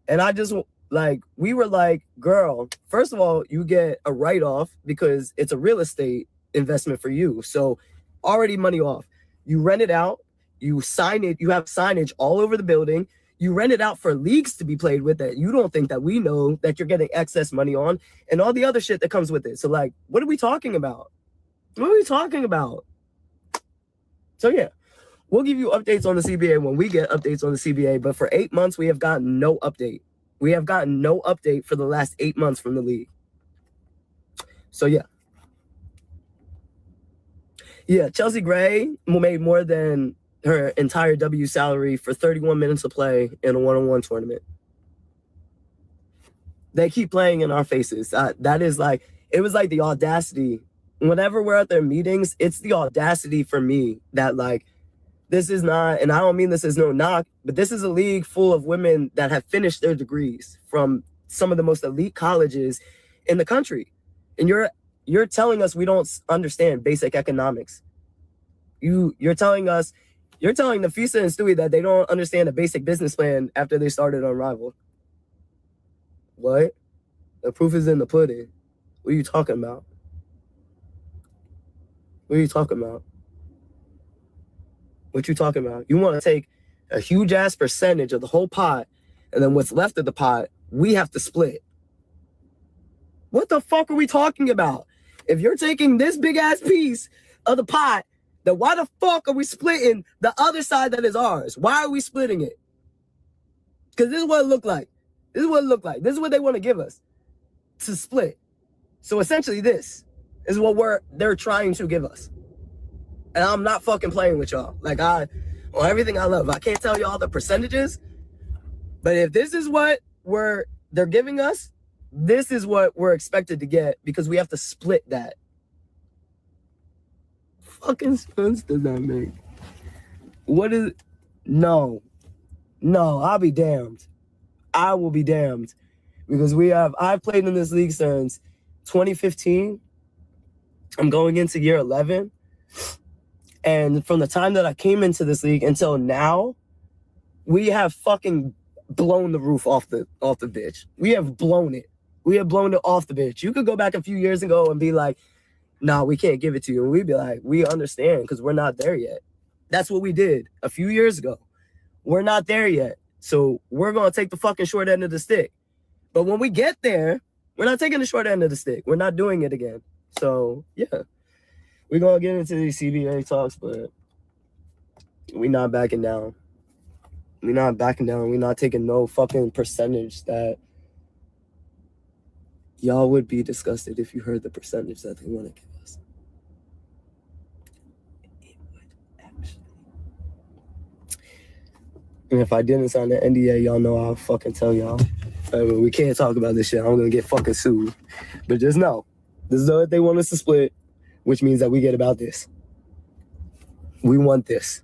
[SPEAKER 12] And I just, like, we were like, girl, first of all, you get a write-off because it's a real estate investment for you. So already money off. You rent it out, you sign it, you have signage all over the building. You rent it out for leagues to be played with that you don't think that we know that you're getting excess money on, and all the other shit that comes with it. So, like, what are we talking about? What are we talking about? So, yeah, we'll give you updates on the CBA when we get updates on the CBA. But for 8 months, we have gotten no update. We have gotten no update for the last 8 months from the league. So, yeah. Yeah, Chelsea Gray made more than her entire W salary for 31 minutes of play in a one-on-one tournament. They keep playing in our faces. That is like, it was like the audacity. Whenever we're at their meetings, it's the audacity for me that, like, this is not, and I don't mean this as no knock, but this is a league full of women that have finished their degrees from some of the most elite colleges in the country. And you're telling us we don't understand basic economics. You're telling the Fisa and Stewie that they don't understand a basic business plan after they started Unrivaled. What? The proof is in the pudding. What are you talking about? What are you talking about? What you talking about? You want to take a huge ass percentage of the whole pot, and then what's left of the pot, we have to split. What the fuck are we talking about? If you're taking this big ass piece of the pot, then why the fuck are we splitting the other side that is ours? Why are we splitting it? Because this is what it looked like. This is what it looked like. This is what they want to give us to split. So essentially this is what they're trying to give us. And I'm not fucking playing with y'all. Like, on everything I love. I can't tell y'all the percentages, but if this is what they're giving us, this is what we're expected to get because we have to split that. Fucking sense does that make? What is? No, I'll be damned. I will be damned because I've played in this league since 2015. I'm going into year 11. And from the time that I came into this league until now, we have fucking blown the roof off the bitch. We have blown it. We have blown it off the bitch. You could go back a few years ago and be like, nah, we can't give it to you. And we'd be like, we understand because we're not there yet. That's what we did a few years ago. We're not there yet. So we're going to take the fucking short end of the stick. But when we get there, we're not taking the short end of the stick. We're not doing it again. So, yeah. We're going to get into these CBA talks, but we're not backing down. We're not backing down. We're not taking no fucking percentage that y'all would be disgusted if you heard the percentage that they want to give us. It would actually. And if I didn't sign the NDA, y'all know I'll fucking tell y'all. We can't talk about this shit. I'm going to get fucking sued. But just know, this is what they want us to split, which means that we get about this. We want this.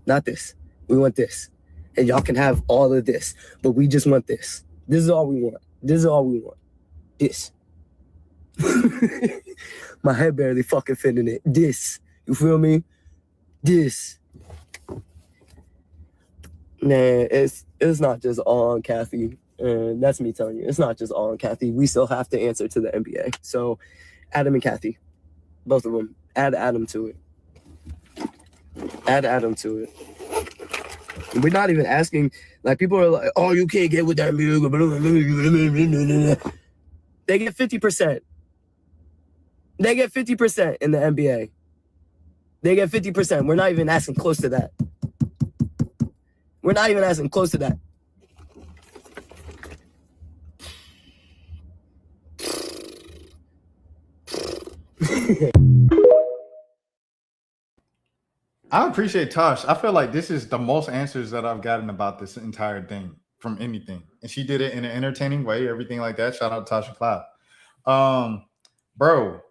[SPEAKER 12] Not this. We want this. And y'all can have all of this. But we just want this. This is all we want. This is all we want. This. My head barely fucking fit in it. This. You feel me? This. Nah, it's not just all on Kathy. And that's me telling you. It's not just all on Kathy. We still have to answer to the NBA. So, Adam and Kathy. Both of them. Add Adam to it. Add Adam to it. We're not even asking, like, people are like, oh, you can't get with that music. They get 50%. They get 50% in the NBA. They get 50%. We're not even asking close to that. We're not even asking close to that.
[SPEAKER 7] I appreciate Tosh. I feel like this is the most answers that I've gotten about this entire thing from anything. And she did it in an entertaining way, everything like that. Shout out to Tasha Cloud. Bro,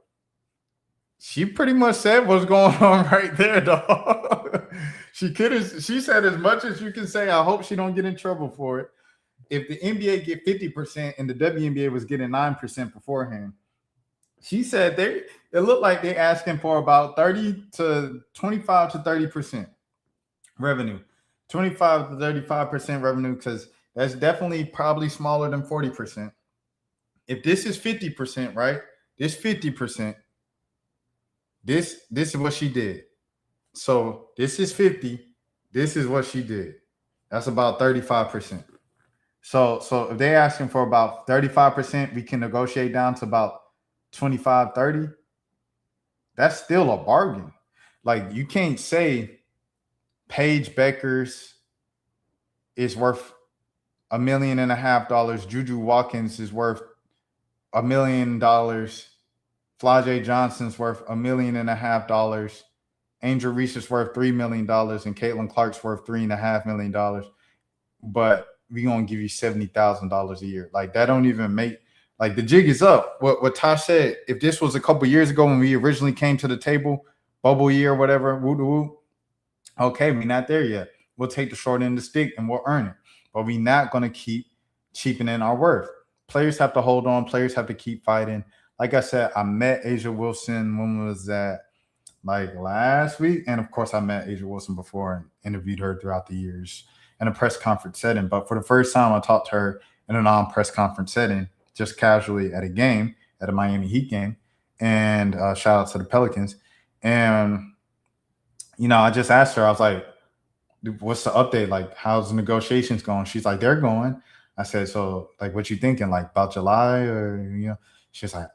[SPEAKER 7] she pretty much said what's going on right there, dog. She couldn't. She said as much as you can say. I hope she don't get in trouble for it. If the NBA get 50% and the WNBA was getting 9% beforehand, she said it looked like they asking for about 30 to 25 to 30% revenue, 25 to 35% revenue, because that's definitely probably smaller than 40%. If this is 50%, right? This 50%. This is what she did. So this is 50. This is what she did. That's about 35%. So if they're asking for about 35%, we can negotiate down to about 25, 30. That's still a bargain. Like, you can't say Paige Beckers is worth $1.5 million. Juju Watkins is worth $1 million. Flajay Johnson's worth $1.5 million. Angel Reese is worth $3 million, and Caitlin Clark's worth $3.5 million. But we gonna give you $70,000 a year. Like, that don't even make, like, the jig is up. What Tosh said, if this was a couple years ago when we originally came to the table, bubble year or whatever, woo, okay, we're not there yet. We'll take the short end of the stick and we'll earn it. But we're not gonna keep cheapening our worth. Players have to hold on. Players have to keep fighting. Like I said, I met Asia Wilson. When was that? Like last week. And of course, I met Asia Wilson before and interviewed her throughout the years in a press conference setting. But for the first time, I talked to her in a non-press conference setting, just casually at a game, at a Miami Heat game. And shout out to the Pelicans. And, I just asked her, I was like, what's the update? Like, how's the negotiations going? She's like, they're going. I said, so, like, what you thinking? Like, about July or, She's like,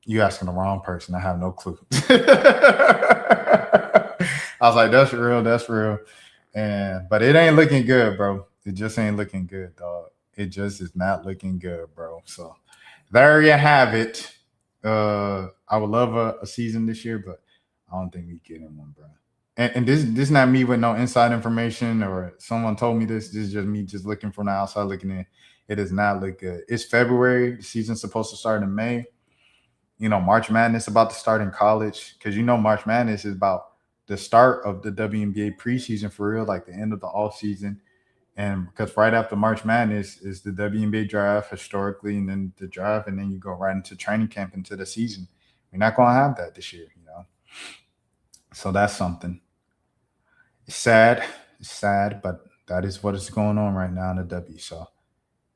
[SPEAKER 7] you asking the wrong person. I have no clue. I was like, that's real. But it ain't looking good, bro. It just ain't looking good, dog. It just is not looking good, bro. So there you have it. I would love a season this year, but I don't think we get in one, bro. And this is not me with no inside information or someone told me this. This is just me just looking from the outside looking in. It does not look good. It's February. The season's supposed to start in May. March Madness about to start in college because March Madness is about the start of the WNBA preseason for real, like the end of the off season. And because right after March Madness is the WNBA draft historically, and then the draft, and then you go right into training camp into the season. We're not going to have that this year, So that's something. It's sad, but that is what is going on right now in the W. So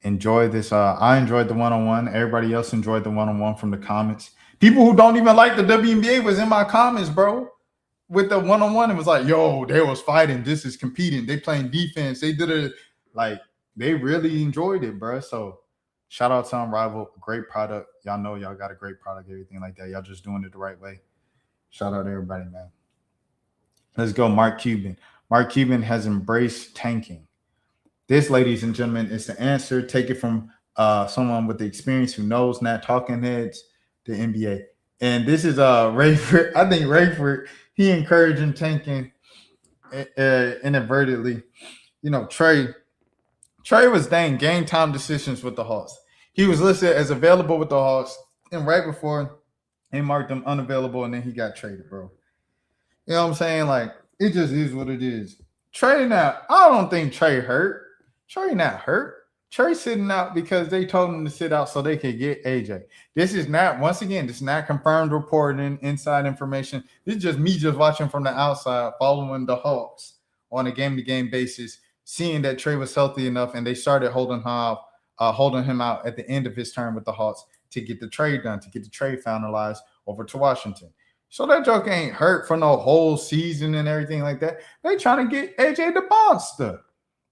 [SPEAKER 7] enjoy this. I enjoyed the one-on-one. Everybody else enjoyed the one-on-one from the comments. People who don't even like the WNBA was in my comments, bro. With the one-on-one, it was like, yo, they was fighting. This is competing. They playing defense. They did it. Like, they really enjoyed it, bro. So shout out to Unrivaled. Great product. Y'all know y'all got a great product, everything like that. Y'all just doing it the right way. Shout out to everybody, man. Let's go, Mark Cuban. Mark Cuban has embraced tanking. This, ladies and gentlemen, is the answer. Take it from someone with the experience who knows, not talking heads, the NBA. And this is Rayford. I think Rayford, he encouraging tanking inadvertently. Trey was dang game time decisions with the Hawks. He was listed as available with the Hawks, and right before they marked him unavailable, and then he got traded, bro. You know what I'm saying? Like, it just is what it is. Trey now, I don't think Trey hurt. Trey not hurt. Trey sitting out because they told him to sit out so they could get AJ. This is not, once again, this is not confirmed reporting, inside information. This is just me just watching from the outside, following the Hawks on a game-to-game basis, seeing that Trey was healthy enough, and they started holding him out at the end of his term with the Hawks to get the trade done, to get the trade finalized over to Washington. So that joke ain't hurt for no whole season and everything like that. They trying to get AJ the monster.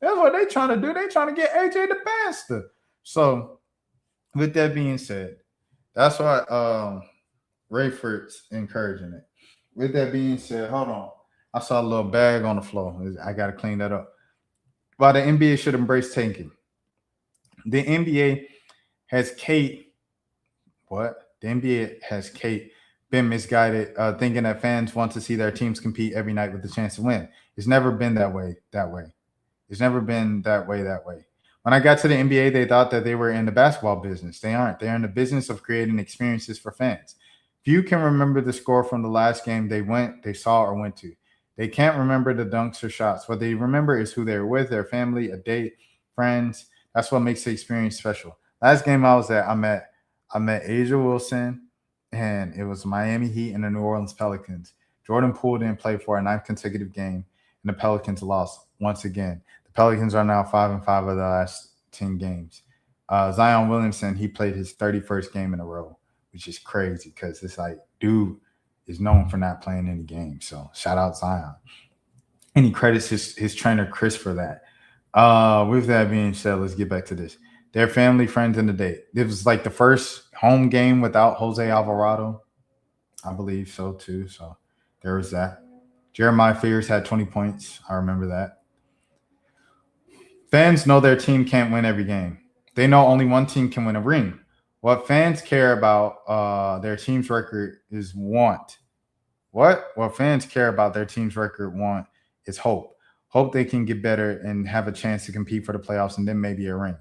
[SPEAKER 7] That's what they trying to do. They trying to get AJ the monster. So with that being said, that's why Rayford's encouraging it. With that being said, hold on. I saw a little bag on the floor. I got to clean that up. Why the NBA should embrace tanking. The NBA has Kate. What? The NBA has Kate been misguided, thinking that fans want to see their teams compete every night with the chance to win. It's never been that way. It's never been that way. When I got to the NBA, they thought that they were in the basketball business. They aren't. They're in the business of creating experiences for fans. If you can remember the score from the last game they saw or went to, They can't remember the dunks or shots. What they remember is who they're with, their family, a date, friends. That's what makes the experience special. Last game I was at, I met Asia Wilson, and it was Miami Heat and the New Orleans Pelicans. Jordan Poole didn't play for a 9th consecutive game, and the Pelicans lost once again. The Pelicans are now 5-5 of the last 10 games. Zion Williamson, he played his 31st game in a row, which is crazy because it's like, dude is known for not playing any games. So shout out Zion. And he credits his trainer, Chris, for that. With that being said, let's get back to this. Their family, friends, and the date. It was like the first home game without Jose Alvarado. I believe so, too. So there was that. Jeremiah Fears had 20 points. I remember that. Fans know their team can't win every game. They know only one team can win a ring. What fans care about their team's record is want. What fans care about their team's record want is hope. Hope they can get better and have a chance to compete for the playoffs and then maybe a ring.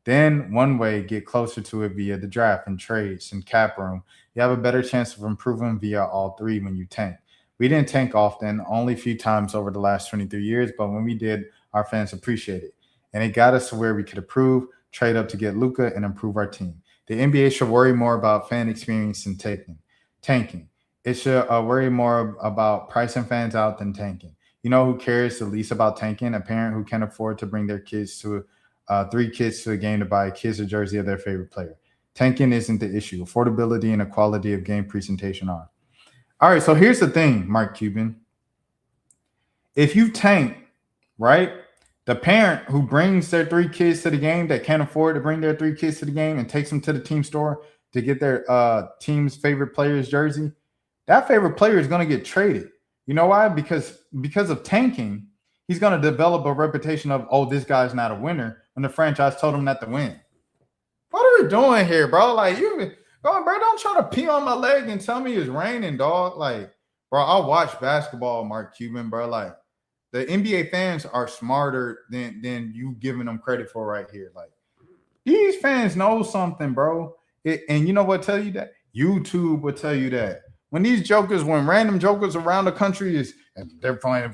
[SPEAKER 7] Then one way, get closer to it via the draft and trades and cap room. You have a better chance of improving via all three when you tank. We didn't tank often, only a few times over the last 23 years, but when we did, our fans appreciated it. And it got us to where we could improve, trade up to get Luka, and improve our team. The NBA should worry more about fan experience than tanking. It should worry more about pricing fans out than tanking. You know who cares the least about tanking? A parent who can't afford to bring their kids to 3 kids to a game to buy a kids a jersey of their favorite player. Tanking isn't the issue. Affordability and the quality of game presentation are. All right, so here's the thing, Mark Cuban. If you tank, right, the parent who brings their 3 kids to the game that can't afford to bring their 3 kids to the game and takes them to the team store to get their team's favorite player's jersey, that favorite player is going to get traded. You know why? Because of tanking, he's going to develop a reputation of, oh, this guy's not a winner when the franchise told him not to win. What are we doing here, bro? Like, bro, don't try to pee on my leg and tell me it's raining, dog. Like, bro, I watch basketball, Mark Cuban, bro. Like, the NBA fans are smarter than you giving them credit for right here. Like, these fans know something, bro. And you know what tell you that? YouTube will tell you that. When random jokers around the country they're playing,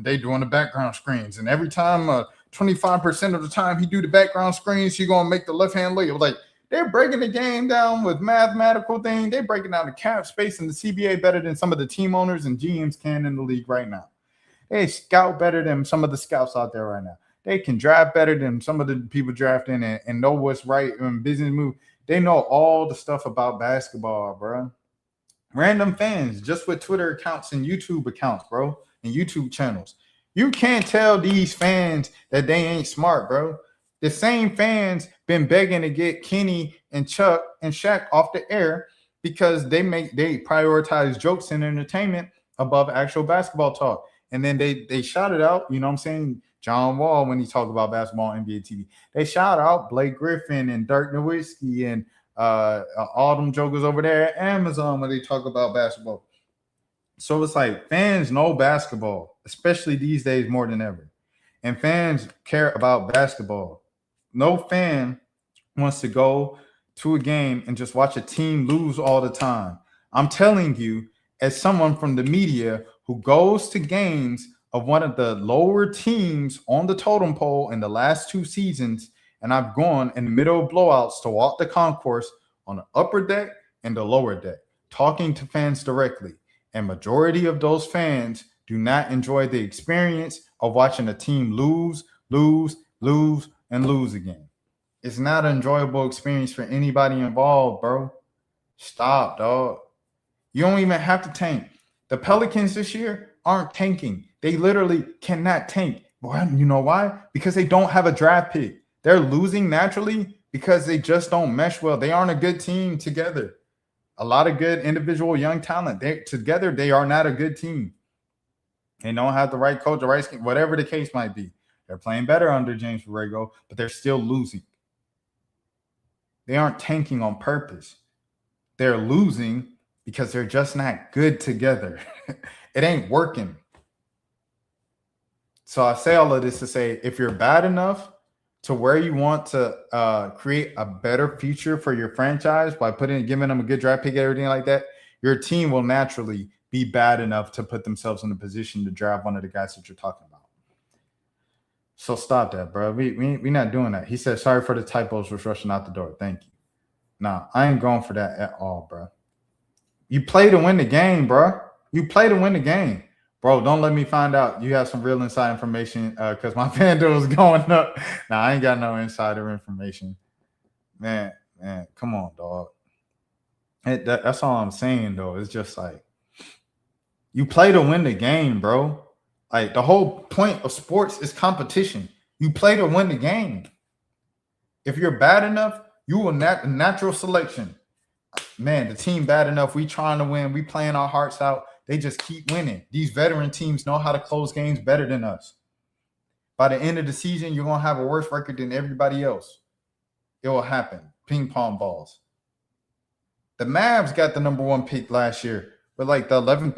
[SPEAKER 7] they doing the background screens. And every time 25% of the time he do the background screens, he going to make the left-hand leg. Like, they're breaking the game down with mathematical things. They're breaking down the cap space in the CBA better than some of the team owners and GMs can in the league right now. They scout better than some of the scouts out there right now. They can draft better than some of the people drafting and know what's right in business move. They know all the stuff about basketball, bro. Random fans just with Twitter accounts and YouTube accounts, bro, and YouTube channels. You can't tell these fans that they ain't smart, bro. The same fans been begging to get Kenny and Chuck and Shaq off the air because they prioritize jokes and entertainment above actual basketball talk. And then they shout it out, you know what I'm saying? John Wall, when he talked about basketball on NBA TV, they shout out Blake Griffin and Dirk Nowitzki and all them jokers over there at Amazon when they talk about basketball. So it's like fans know basketball, especially these days more than ever. And fans care about basketball. No fan wants to go to a game and just watch a team lose all the time. I'm telling you, as someone from the media who goes to games of one of the lower teams on the totem pole in the last 2 seasons, and I've gone in the middle of blowouts to walk the concourse on the upper deck and the lower deck, talking to fans directly. And majority of those fans do not enjoy the experience of watching a team lose again. It's not an enjoyable experience for anybody involved, bro. Stop, dog. You don't even have to tank. The Pelicans this year aren't tanking. They literally cannot tank. Well, you know why? Because they don't have a draft pick. They're losing naturally because they just don't mesh well. They aren't a good team together. A lot of good individual young talent. Together, they are not a good team. They don't have the right coach, the right scheme, whatever the case might be. They're playing better under James Borrego, but they're still losing. They aren't tanking on purpose. They're losing because they're just not good together. It ain't working. So I say all of this to say, if you're bad enough to where you want to create a better future for your franchise by giving them a good draft pick and everything like that, your team will naturally be bad enough to put themselves in a position to draft one of the guys that you're talking about. So stop that, bro. We not doing that. He said, sorry for the typos, was rushing out the door. Thank you. Nah, I ain't going for that at all, bro. You play to win the game, bro. You play to win the game. Bro, don't let me find out you have some real inside information because my FanDuel is going up. Nah, I ain't got no insider information. Man, come on, dog. That's all I'm saying, though. It's just like you play to win the game, bro. Like the whole point of sports is competition. You play to win the game. If you're bad enough, you will natural selection. Man, the team bad enough. We trying to win. We playing our hearts out. They just keep winning. These veteran teams know how to close games better than us. By the end of the season, you're going to have a worse record than everybody else. It will happen. Ping pong balls. The Mavs got the number 1 pick last year with like the 11th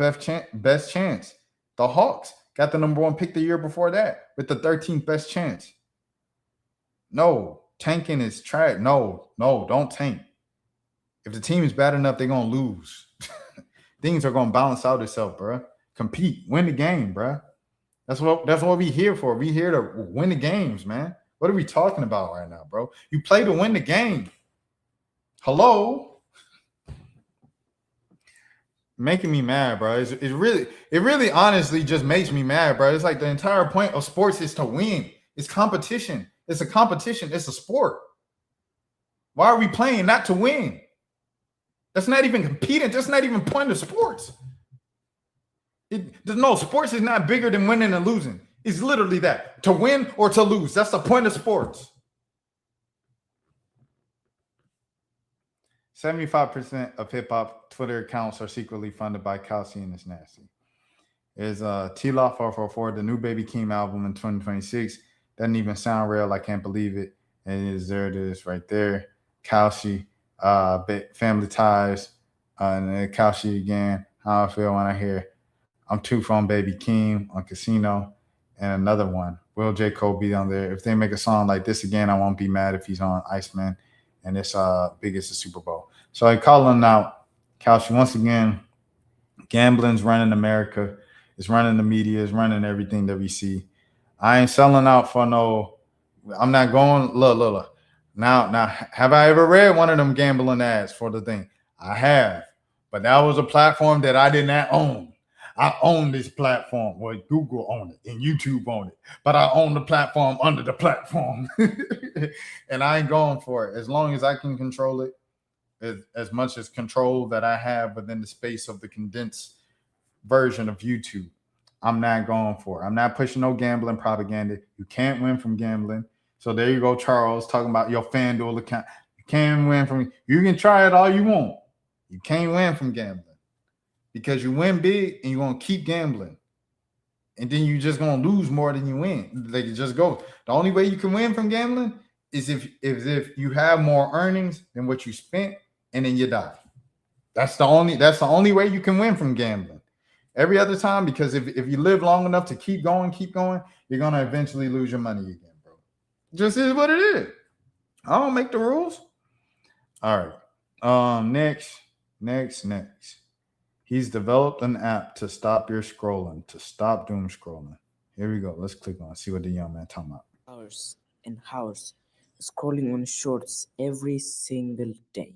[SPEAKER 7] best chance. The Hawks got the number 1 pick the year before that with the 13th best chance. No, tanking is trash. No, don't tank. If the team is bad enough, they're going to lose. Things are going to balance out itself, bro. Compete. Win the game, bro. That's what we here for. We here to win the games, man. What are we talking about right now, bro? You play to win the game. Hello? Making me mad, bro. It really honestly just makes me mad, bro. It's like the entire point of sports is to win. It's competition. It's a competition. It's a sport. Why are we playing not to win? That's not even competing. That's not even point of sports. No, sports is not bigger than winning and losing. It's literally that. To win or to lose. That's the point of sports. 75% of hip-hop Twitter accounts are secretly funded by Kelsey, and it's nasty. Is T-Law 444, the new Baby Keem album in 2026. Doesn't even sound real. I can't believe it. And there it is right there. Kelsey, Family Ties, and then Kelsey again. How I feel when I hear I'm Too from Baby Keem on Casino, and another one. Will J. Cole be on there? If they make a song like this again, I won't be mad if he's on Iceman. And it's big as the Super Bowl. So I call him out. Kelsey, once again, gambling's running America. It's running the media. It's running everything that we see. I ain't selling out for no. I'm not going. Look. Now, have I ever read one of them gambling ads for the thing? I have. But that was a platform that I did not own. I own this platform. Well, Google owned it and YouTube owned it. But I own the platform under the platform. And I ain't going for it. As long as I can control it, as much as control that I have within the space of the condensed version of YouTube, I'm not going for it. I'm not pushing no gambling propaganda. You can't win from gambling. So there you go, Charles, talking about your FanDuel account. You can't win from. You can try it all you want. You can't win from gambling. Because you win big and you're going to keep gambling. And then you're just going to lose more than you win. Like, it just goes. The only way you can win from gambling is if you have more earnings than what you spent and then you die. That's the only way you can win from gambling. Every other time, because if you live long enough to keep going, you're going to eventually lose your money again, bro. It just is what it is. I don't make the rules. All right. Next. He's developed an app to stop your scrolling, to stop doom scrolling. Here we go. Let's click on it, see what the young man talking about.
[SPEAKER 13] Hours and hours scrolling on shorts every single day.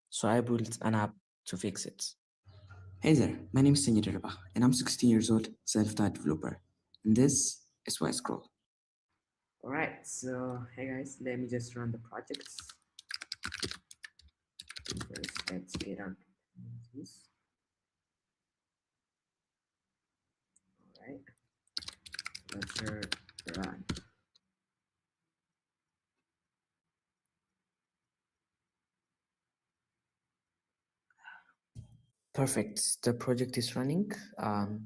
[SPEAKER 13] So I built an app to fix it. Hey there, my name is Senor Rabah, and I'm 16 years old, self-taught developer. And this is why I scroll. Alright, so hey guys, let me just run the projects. First, let's get on this. Alright, let's run. Perfect, the project is running.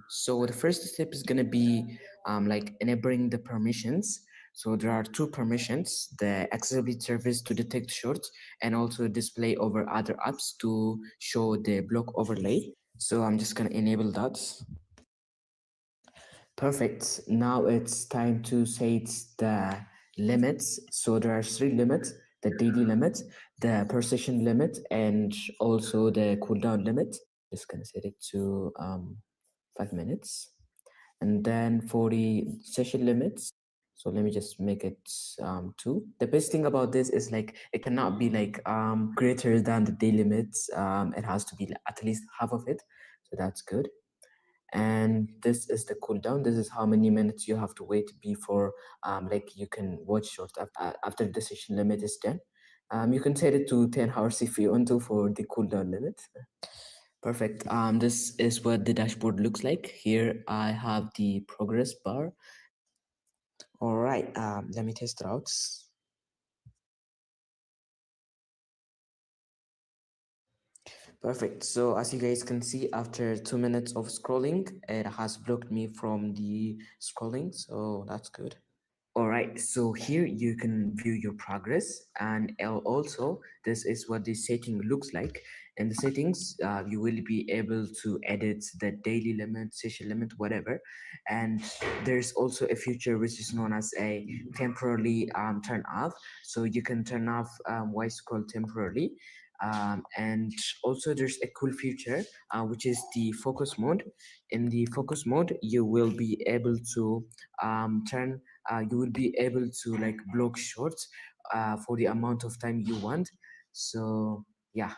[SPEAKER 13] So the first step is gonna be like enabling the permissions. So there are two permissions, the accessibility service to detect shorts and also display over other apps to show the block overlay. So I'm just gonna enable that. Perfect, now it's time to set the limits. So there are 3 limits, the daily limit, the per session limit, and also the cooldown limit. Just gonna set it to 5 minutes. And then for the session limits, so let me just make it 2. The best thing about this is like it cannot be like greater than the day limits. It has to be at least half of it, so that's good. And this is the cooldown. This is how many minutes you have to wait before like you can watch shorts after the session limit is done. You can set it to 10 hours if you want to for the cooldown limit. Perfect. This is what the dashboard looks like. Here I have the progress bar. All right, let me test it out. Perfect. So as you guys can see, after 2 minutes of scrolling, it has blocked me from the scrolling. So that's good. All right, so here you can view your progress, and also this is what the setting looks like. In the settings, you will be able to edit the daily limit, session limit, whatever. And there's also a feature which is known as a temporarily turn off. So you can turn off while scroll temporarily. And also there's a cool feature which is the focus mode. In the focus mode, you will be able to you will be able to like block shorts for the amount of time you want. So yeah,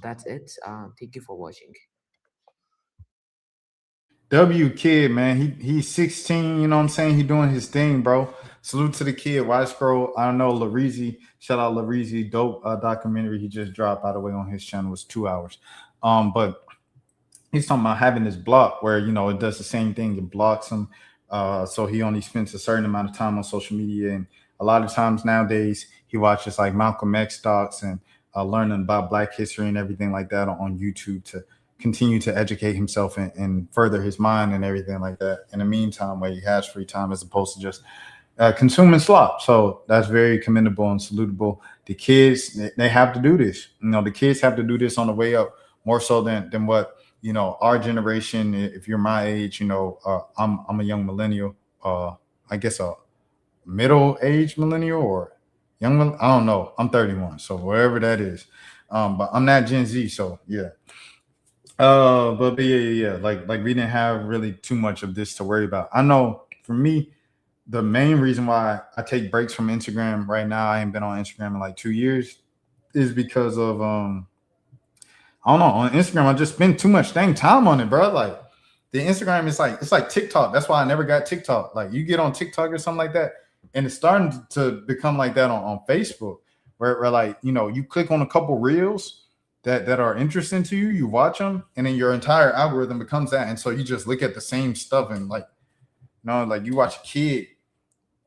[SPEAKER 13] that's it. Thank you for watching.
[SPEAKER 7] W kid, man. He's 16, you know what I'm saying? He doing his thing, bro. Salute to the kid. Why scroll? I don't know, Larizi. Shout out Larizi. Dope documentary he just dropped, by the way, on his channel. It was 2 hours. But he's talking about having this block where, you know, it does the same thing. It blocks him. So he only spends a certain amount of time on social media. And a lot of times nowadays, he watches like Malcolm X docs and learning about Black history and everything like that on YouTube to continue to educate himself and further his mind and everything like that. In the meantime, where he has free time as opposed to just consuming slop. So that's very commendable and salutable. The kids, they have to do this. You know, the kids have to do this on the way up more so than what, you know, our generation. If you're my age, you know, I'm a young millennial. I guess a middle-aged millennial or young. I don't know. I'm 31, so wherever that is. But I'm not Gen Z, so yeah. But yeah. Like we didn't have really too much of this to worry about. I know for me, the main reason why I take breaks from Instagram right now, I ain't been on Instagram in like 2 years, is because of I don't know, on Instagram I just spend too much dang time on it, bro. Like the Instagram is like, it's like TikTok. That's why I never got TikTok. Like you get on TikTok or something like that, and it's starting to become like that on Facebook, where like, you know, you click on a couple reels that are interesting to you, you watch them, and then your entire algorithm becomes that. And so you just look at the same stuff, and like, you know, like you watch a kid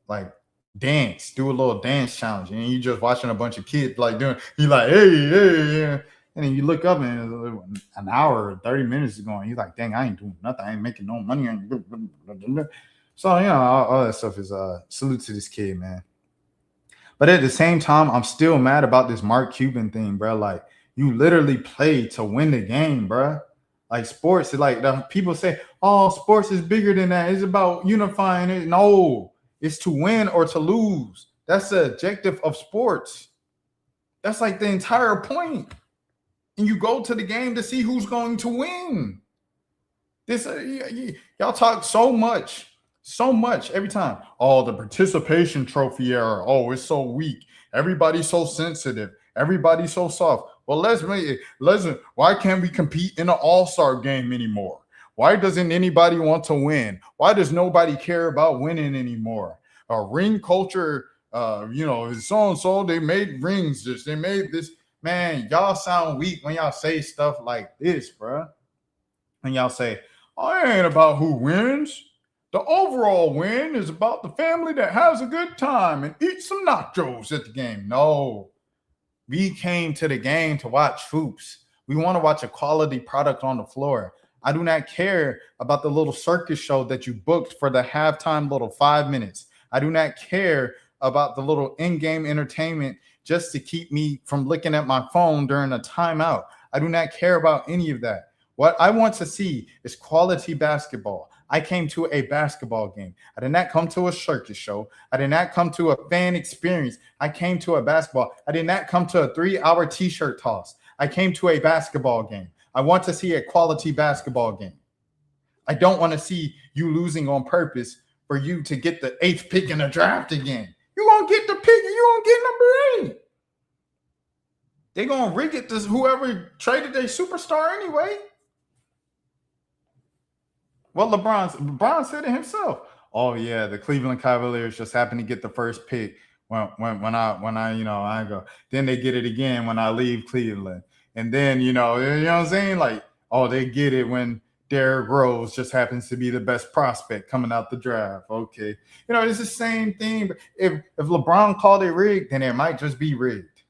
[SPEAKER 7] like dance, do a little dance challenge, and you just watching a bunch of kids like doing, you like, hey, yeah. And then you look up and an hour or 30 minutes is going. You're like, dang, I ain't doing nothing. I ain't making no money. So, you know, all that stuff is salute to this kid, man. But at the same time, I'm still mad about this Mark Cuban thing, bro. Like, you literally play to win the game, bro. Like sports, like the people say, oh, sports is bigger than that. It's about unifying it. No, it's to win or to lose. That's the objective of sports. That's like the entire point. And you go to the game to see who's going to win. This y'all talk so much every time. Oh, the participation trophy era. Oh, it's so weak. Everybody's so sensitive. Everybody's so soft. Well, listen. Why can't we compete in an all-star game anymore? Why doesn't anybody want to win? Why does nobody care about winning anymore? Ring culture, you know, so and so. They made rings. They made this. Man, y'all sound weak when y'all say stuff like this, bro. And y'all say, oh, it ain't about who wins. The overall win is about the family that has a good time and eat some nachos at the game. No, we came to the game to watch hoops. We want to watch a quality product on the floor. I do not care about the little circus show that you booked for the halftime little 5 minutes. I do not care about the little in-game entertainment just to keep me from looking at my phone during a timeout. I do not care about any of that. What I want to see is quality basketball. I came to a basketball game. I did not come to a circus show. I did not come to a fan experience. I came to a basketball. I did not come to a 3-hour t-shirt toss. I came to a basketball game. I want to see a quality basketball game. I don't want to see you losing on purpose for you to get the 8th pick in the draft again. You're going to get the pick and you're going to get number 8. They're going to rig it to whoever traded their superstar anyway. Well, LeBron said it himself. Oh yeah, the Cleveland Cavaliers just happened to get the first pick when I go. Then they get it again when I leave Cleveland. And then you know what I'm saying? Like, oh, they get it when Derrick Rose just happens to be the best prospect coming out the draft. Okay. You know, it's the same thing. But if LeBron called it rigged, then it might just be rigged.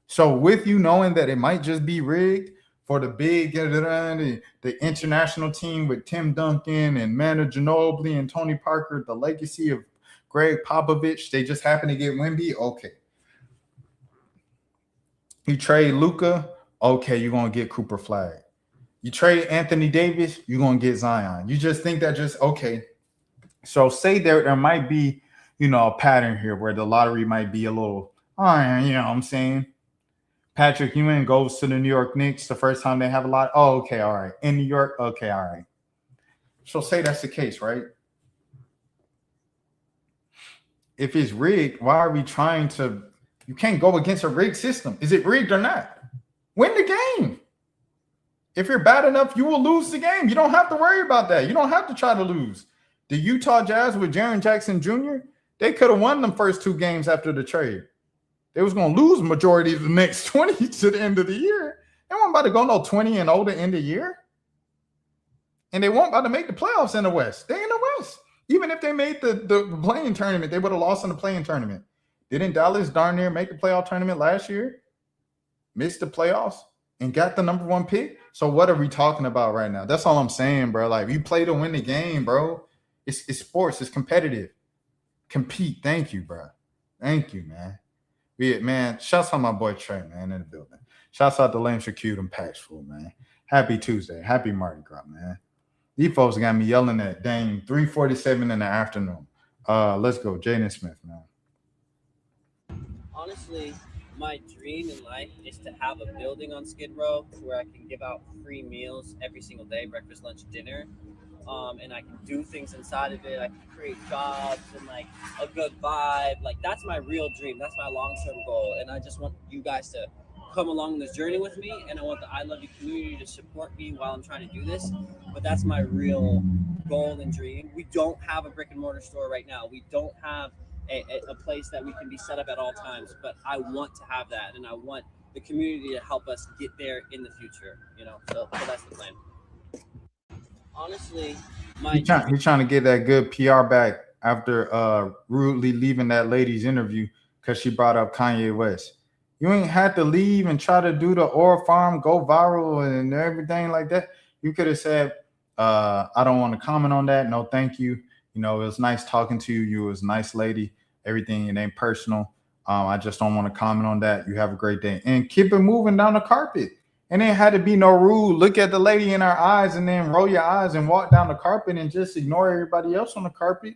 [SPEAKER 7] So with you knowing that it might just be rigged for the big, the international team with Tim Duncan and Manu Ginobili and Tony Parker, the legacy of Greg Popovich, they just happen to get Wemby. Okay. You trade Luka, okay, you're going to get Cooper Flag. You trade Anthony Davis, you're going to get Zion. You just think that just, okay. So say there might be, a pattern here where the lottery might be a little, you know what I'm saying? Patrick Ewing goes to the New York Knicks the first time they have a lot. Oh, okay, all right. In New York, okay, all right. So say that's the case, right? If it's rigged, why are we trying to – you can't go against a rigged system. Is it rigged or not? Win the game. If you're bad enough, you will lose the game. You don't have to worry about that. You don't have to try to lose. The Utah Jazz with Jaren Jackson Jr., they could have won them first 2 games after the trade. They was going to lose majority of the next 20 to the end of the year. They weren't about to go no 20-0 to end the year. And they weren't about to make the playoffs in the West. They in the West. Even if they made the playing tournament, they would have lost in the playing tournament. Didn't Dallas darn near make the playoff tournament last year? Missed the playoffs and got the number 1 pick? So what are we talking about right now? That's all I'm saying, bro. Like, you play to win the game, bro. It's sports. It's competitive. Compete. Thank you, bro. Thank you, man. Man, shouts out my boy Trey, man, in the building. Shouts out to Lame Shacute and Patchful, man. Happy Tuesday. Happy Mardi Gras, man. These folks got me yelling at dang 3:47 in the afternoon. Let's go. Jaden Smith, man.
[SPEAKER 14] Honestly, my dream in life is to have a building on Skid Row where I can give out free meals every single day, breakfast, lunch, dinner. And I can do things inside of it. I can create jobs and like a good vibe. Like, that's my real dream. That's my long-term goal. And I just want you guys to come along this journey with me. And I want the I Love You community to support me while I'm trying to do this. But that's my real goal and dream. We don't have a brick and mortar store right now. We don't have a place that we can be set up at all times. But I want to have that. And I want the community to help us get there in the future. So that's the plan. Honestly,
[SPEAKER 7] he's trying to get that good PR back after rudely leaving that lady's interview because she brought up Kanye West. You ain't had to leave and try to do the Aura Farm go viral and everything like that. You could have said, I don't want to comment on that. No, thank you. It was nice talking to you. You was a nice lady. Everything, it ain't personal. I just don't want to comment on that. You have a great day. And keep it moving down the carpet. And it had to be no rule. Look at the lady in her eyes and then roll your eyes and walk down the carpet and just ignore everybody else on the carpet.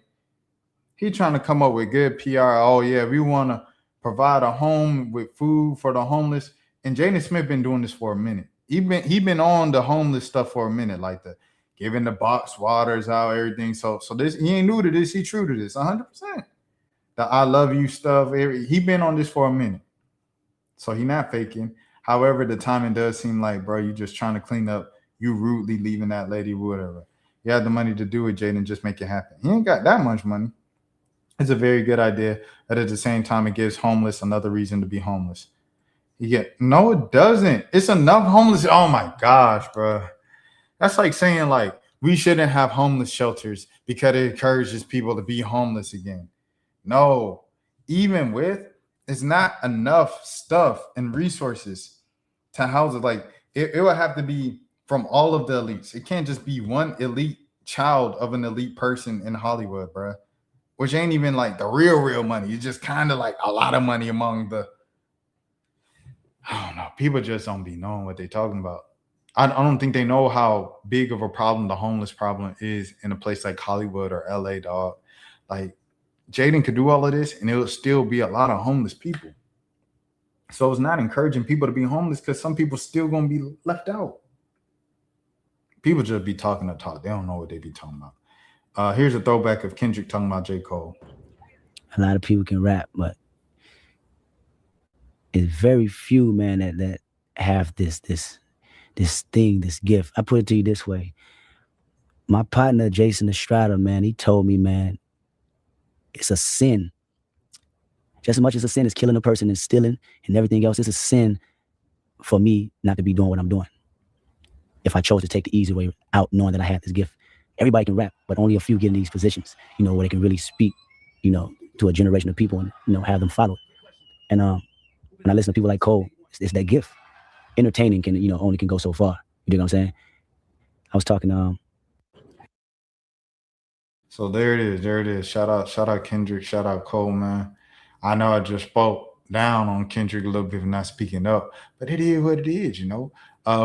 [SPEAKER 7] He trying to come up with good PR. Oh, yeah, we want to provide a home with food for the homeless. And Jaden Smith been doing this for a minute. He been on the homeless stuff for a minute, like the giving the box waters out, everything. So this, he ain't new to this. He true to this, 100%. The I love you stuff. He been on this for a minute. So he not faking. However, the timing does seem like, bro, you just trying to clean up. You rudely leaving that lady, whatever. You have the money to do it, Jaden. Just make it happen. He ain't got that much money. It's a very good idea, but at the same time, it gives homeless another reason to be homeless. No, it doesn't. It's enough homeless. Oh my gosh, bro. That's like saying like we shouldn't have homeless shelters because it encourages people to be homeless again. No, even with it's not enough stuff and resources to house it. Like it would have to be from all of the elites. It can't just be one elite child of an elite person in Hollywood, bro. Which ain't even like the real money. It's just kind of like a lot of money among the, I don't know. People just don't be knowing what they're talking about. I don't think they know how big of a problem the homeless problem is in a place like Hollywood or LA, dog. Like Jaden could do all of this and it would still be a lot of homeless people. So it's not encouraging people to be homeless because some people still going to be left out. People just be talking to talk. They don't know what they be talking about. Here's a throwback of Kendrick talking about J. Cole.
[SPEAKER 15] A lot of people can rap, but it's very few, man, that have this thing, this gift. I put it to you this way. My partner, Jason Estrada, man, he told me, man, it's a sin. Just as much as a sin is killing a person and stealing and everything else, it's a sin for me not to be doing what I'm doing. If I chose to take the easy way out, knowing that I had this gift. Everybody can rap, but only a few get in these positions, where they can really speak, to a generation of people and, have them follow it. And when I listen to people like Cole, it's that gift. Entertaining can, only can go so far. You know what I'm saying? I was talking
[SPEAKER 7] So there it is. There it is. Shout out Kendrick. Shout out Cole, man. I know I just spoke down on Kendrick a little bit for not speaking up, but it is what it is,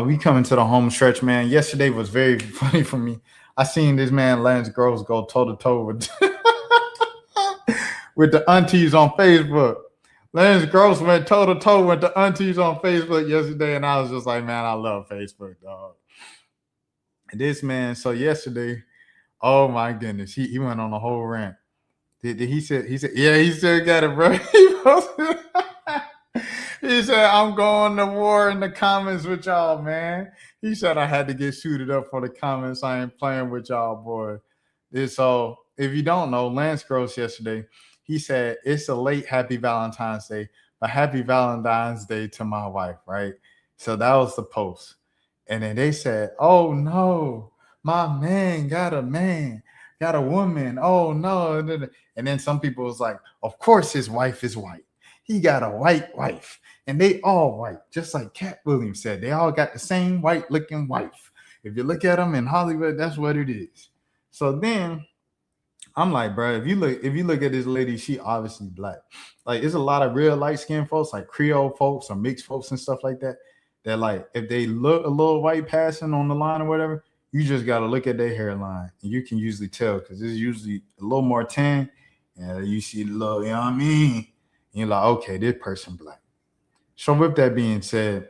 [SPEAKER 7] We coming to the home stretch, man. Yesterday was very funny for me. I seen this man Lance Gross go toe to toe with with the aunties on Facebook. Lance Gross went toe to toe with the aunties on Facebook yesterday, and I was just like, man, I love Facebook, dog. And this man, so yesterday, oh my goodness, he went on a whole rant. He said, yeah, he still got it, bro. He said, I'm going to war in the comments with y'all, man. He said I had to get suited up for the comments. I ain't playing with y'all, boy. So if you don't know, Lance Gross yesterday, he said, it's a late happy Valentine's Day, but happy Valentine's Day to my wife, right? So that was the post. And then they said, oh no, my man got a woman. Oh no. And then some people was like, of course his wife is white. He got a white wife. And they all white, just like Cat Williams said. They all got the same white-looking wife. If you look at them in Hollywood, that's what it is. So then I'm like, bro, if you look at this lady, she obviously black. Like, there's a lot of real light-skinned folks, like Creole folks or mixed folks and stuff like that. That like, if they look a little white passing on the line or whatever, you just got to look at their hairline. And you can usually tell because it's usually a little more tan. And you see the little, you know what I mean? And you're like, okay, this person black. So with that being said,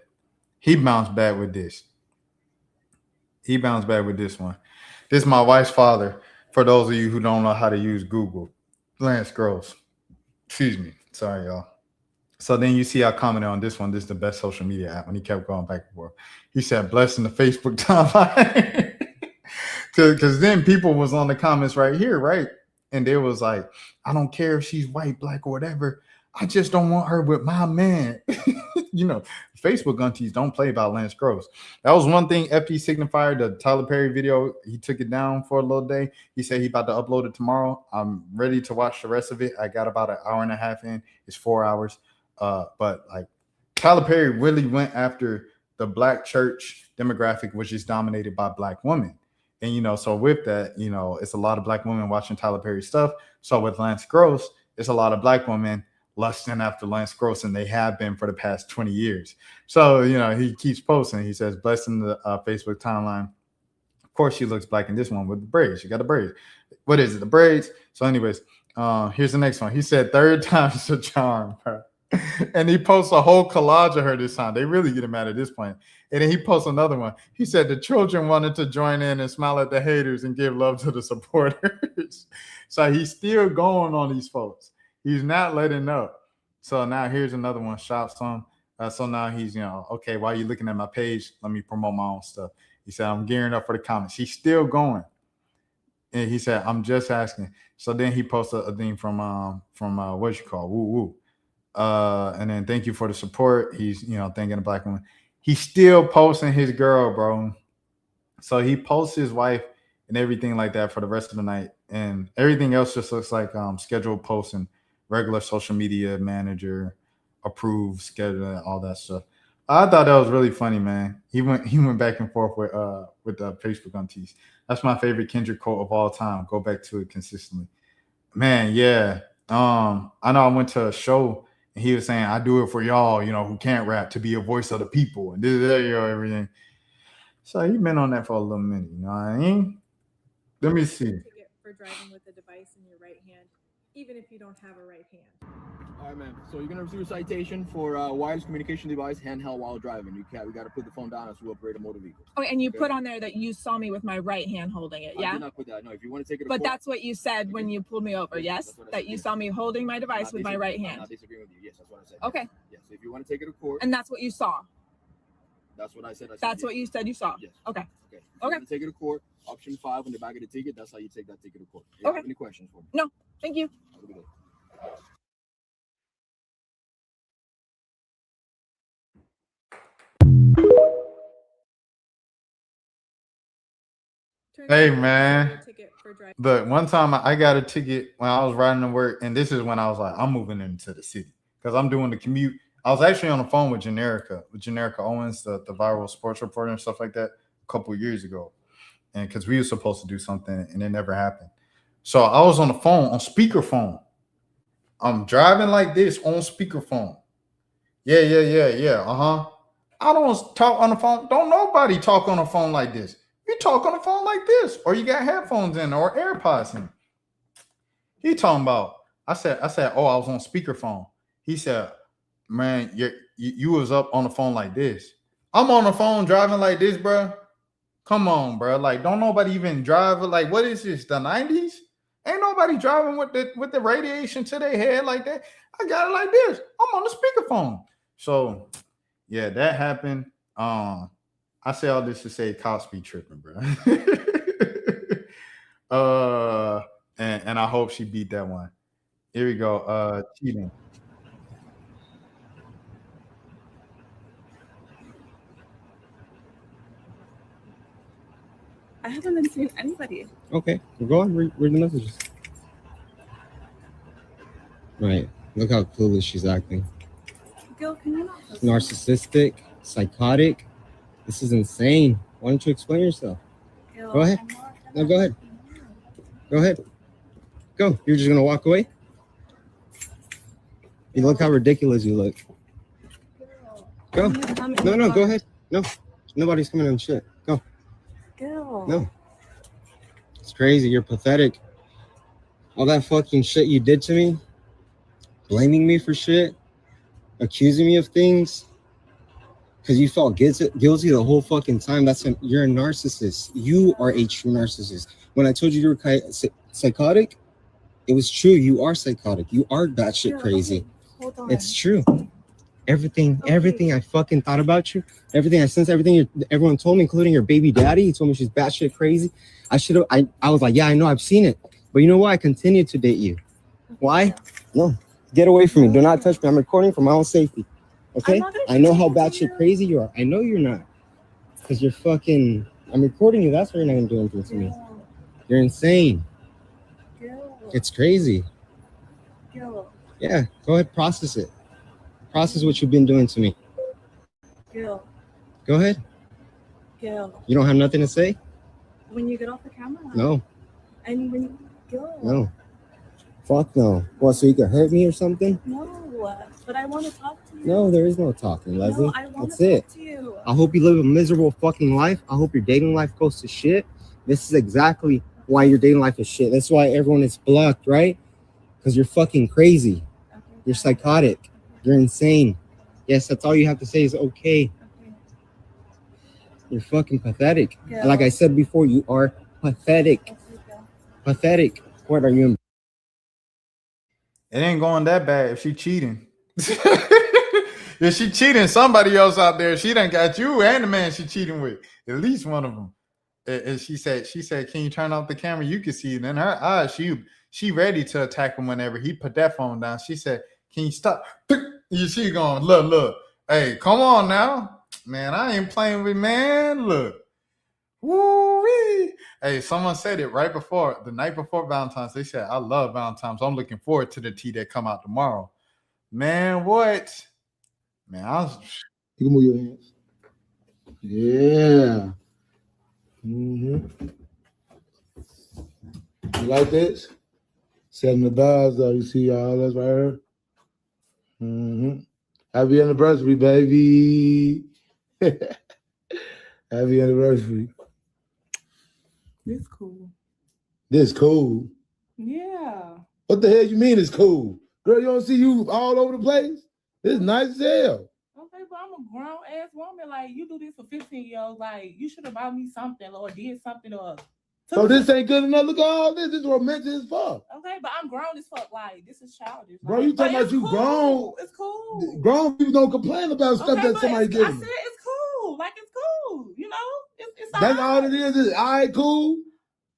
[SPEAKER 7] he bounced back with this. He bounced back with this one. This is my wife's father. For those of you who don't know how to use Google, Lance Gross. Excuse me. Sorry, y'all. So then you see I commented on this one. This is the best social media app. When he kept going back and forth, he said, blessing the Facebook timeline. Because then people was on the comments right here, right? And they was like, I don't care if she's white, black, or whatever. I just don't want her with my man. Facebook aunties don't play about Lance Gross. That was one thing FP Signifier, the Tyler Perry video, he took it down for a little day. He said he about to upload it tomorrow. I'm ready to watch the rest of it. I got about an hour and a half in. It's 4 hours. But like Tyler Perry really went after the black church demographic, which is dominated by black women. And, so with that, it's a lot of black women watching Tyler Perry stuff. So with Lance Gross, it's a lot of black women lusting after Lance Gross, and they have been for the past 20 years. So, he keeps posting. He says, blessing the Facebook timeline. Of course, she looks black in this one with the braids. She got the braids. What is it? The braids. So anyways, here's the next one. He said, third time's a charm, bro. And he posts a whole collage of her this time. They really get him mad at this point. And then he posts another one. He said the children wanted to join in and smile at the haters and give love to the supporters. So he's still going on these folks. He's not letting up. So now here's another one. Shop some. So now he's, okay, while you're looking at my page, let me promote my own stuff. He said, I'm gearing up for the comments. He's still going. And he said, I'm just asking. So then he posted a thing from what you call Woo Woo. And then thank you for the support. He's, thanking a black woman. He's still posting his girl, bro. So he posts his wife and everything like that for the rest of the night. And everything else just looks like scheduled posts and regular social media manager approved schedule, all that stuff. I thought that was really funny, man. He went back and forth with the Facebook aunties. That's my favorite Kendrick quote of all time. Go back to it consistently. Man, yeah. I know I went to a show and he was saying, I do it for y'all, who can't rap, to be a voice of the people and this, everything. So he been on that for a little minute, you know what I mean? Let me see.
[SPEAKER 16] For driving with the device in your right hand, even if you don't have a right hand.
[SPEAKER 17] All right, man. So you're gonna receive a citation for wireless communication device handheld while driving. We got to put the phone down as we operate a motor vehicle.
[SPEAKER 16] Oh, and you put on there that you saw me with my right hand holding it. Yeah.
[SPEAKER 17] I did not put that. No. If you want to take it,
[SPEAKER 16] But that's what you said when you pulled me over. Yes, that you saw me holding my device with my right hand.
[SPEAKER 17] I'm not disagreeing with you. Yes, that's what I said.
[SPEAKER 16] Okay.
[SPEAKER 17] Yes. So if you want to take it to court,
[SPEAKER 16] And that's what you saw.
[SPEAKER 17] that's what I said.
[SPEAKER 16] That's what you said you saw.
[SPEAKER 17] Yes.
[SPEAKER 16] Okay.
[SPEAKER 17] Okay. If you want to take it to court, option 5 on the back of the ticket. That's how you take that ticket to court. Do you have any questions for me?
[SPEAKER 16] No. Thank you.
[SPEAKER 17] Have a good day.
[SPEAKER 7] Hey man, look, one time I got a ticket when I was riding to work, and this is when I was like, I'm moving into the city because I'm doing the commute. I was actually on the phone with Generica Owens, the viral sports reporter and stuff like that, a couple of years ago, and because we were supposed to do something and it never happened. So I was on the phone on speakerphone. I'm driving like this on speakerphone. Yeah. I don't talk on the phone. Don't nobody talk on the phone like this. You talk on the phone like this, or you got headphones in or AirPods in. He talking about, I said, oh, I was on speakerphone. He said, man, you was up on the phone like this. I'm on the phone driving like this, bro. Come on, bro. Like, don't nobody even drive. Like, what is this, the 90s? Ain't nobody driving with the radiation to their head like that. I got it like this. I'm on the speakerphone. So, yeah, that happened. I say all this to say cops be tripping, bro. And I hope she beat that one. Here we go. Cheating.
[SPEAKER 1] I haven't been seeing anybody.
[SPEAKER 18] Okay, well, go on. Read the messages. Right. Look how clueless she's acting.
[SPEAKER 1] Gil, can you not?
[SPEAKER 18] Narcissistic, psychotic. This is insane. Why don't you explain yourself?
[SPEAKER 1] Gil,
[SPEAKER 18] Go ahead. No, go ahead. Go ahead. Go. You're just gonna walk away? You look how ridiculous you look. Go. No, go ahead. No. Nobody's coming on shit. Go.
[SPEAKER 1] Gil.
[SPEAKER 18] No. It's crazy. You're pathetic. All that fucking shit you did to me, blaming me for shit, accusing me of things, because you felt guilty the whole fucking time. You're a narcissist. You are a true narcissist. When I told you you were psychotic, it was true. You are psychotic. You are batshit crazy.
[SPEAKER 1] Okay, hold on.
[SPEAKER 18] It's true. Everything I fucking thought about you, everything I sensed, everything everyone told me, including your baby daddy. He told me she's batshit crazy. I was like, yeah, I know, I've seen it. But you know what? I continued to date you. Why? No. Get away from me. Do not touch me. I'm recording for my own safety. Okay? I know how batshit crazy you are. I know you're not. Because you're fucking... I'm recording you. That's why you're not going to do anything to me. You're insane. It's crazy. Yeah. Go ahead. Process it. Process what you've been doing to me.
[SPEAKER 1] Gil.
[SPEAKER 18] Go ahead.
[SPEAKER 1] Gil.
[SPEAKER 18] You don't have nothing to say?
[SPEAKER 1] When you get off the camera.
[SPEAKER 18] No.
[SPEAKER 1] And when you go.
[SPEAKER 18] No. Fuck no. What, so you can hurt me or something?
[SPEAKER 1] No, but I want to talk to you.
[SPEAKER 18] No, there is no talking, Leslie.
[SPEAKER 1] No, I want
[SPEAKER 18] That's
[SPEAKER 1] to
[SPEAKER 18] it.
[SPEAKER 1] talk to you.
[SPEAKER 18] I hope you live a miserable fucking life. I hope your dating life goes to shit. This is exactly why your dating life is shit. That's why everyone is blocked, right? Because you're fucking crazy. Okay. You're psychotic. Okay. You're insane. Yes, that's all you have to say is okay. You're fucking pathetic. Yeah. Like I said before, you are pathetic. Pathetic. What are you?
[SPEAKER 7] It ain't going that bad if she cheating. If she cheating, somebody else out there, she done got you and the man she cheating with. At least one of them. And she said, can you turn off the camera? You can see it in her eyes. She ready to attack him whenever he put that phone down. She said, can you stop? You see going, look. Hey, come on now. Man, I ain't playing with, man. Look. Woo-wee. Hey, someone said it right before, the night before Valentine's. They said, I love Valentine's. I'm looking forward to the tea that come out tomorrow. Man, what? Man,
[SPEAKER 19] you can move your hands. Yeah. Mm-hmm. You like this? Setting the bars though. You see all that's right here? Mm-hmm. Happy anniversary, baby. Happy anniversary.
[SPEAKER 1] This cool.
[SPEAKER 19] This cool.
[SPEAKER 1] Yeah.
[SPEAKER 19] What the hell you mean it's cool? Girl, you don't see you all over the place? It's nice as hell.
[SPEAKER 20] Okay, but I'm a grown ass woman. Like, you do this for 15-year-olds. Like, you should have bought me something or did something or.
[SPEAKER 19] So this ain't good enough. Look at all this. This is romantic as fuck.
[SPEAKER 20] Okay, but I'm grown as fuck. Like, this is childish.
[SPEAKER 19] Bro,
[SPEAKER 20] like,
[SPEAKER 19] you talking about you
[SPEAKER 20] cool.
[SPEAKER 19] grown?
[SPEAKER 20] It's cool.
[SPEAKER 19] Grown people don't complain about stuff that somebody
[SPEAKER 20] I
[SPEAKER 19] gives
[SPEAKER 20] said
[SPEAKER 19] them.
[SPEAKER 20] it's cool. Like, it's cool. You know? It's
[SPEAKER 19] That's all it is all right, cool.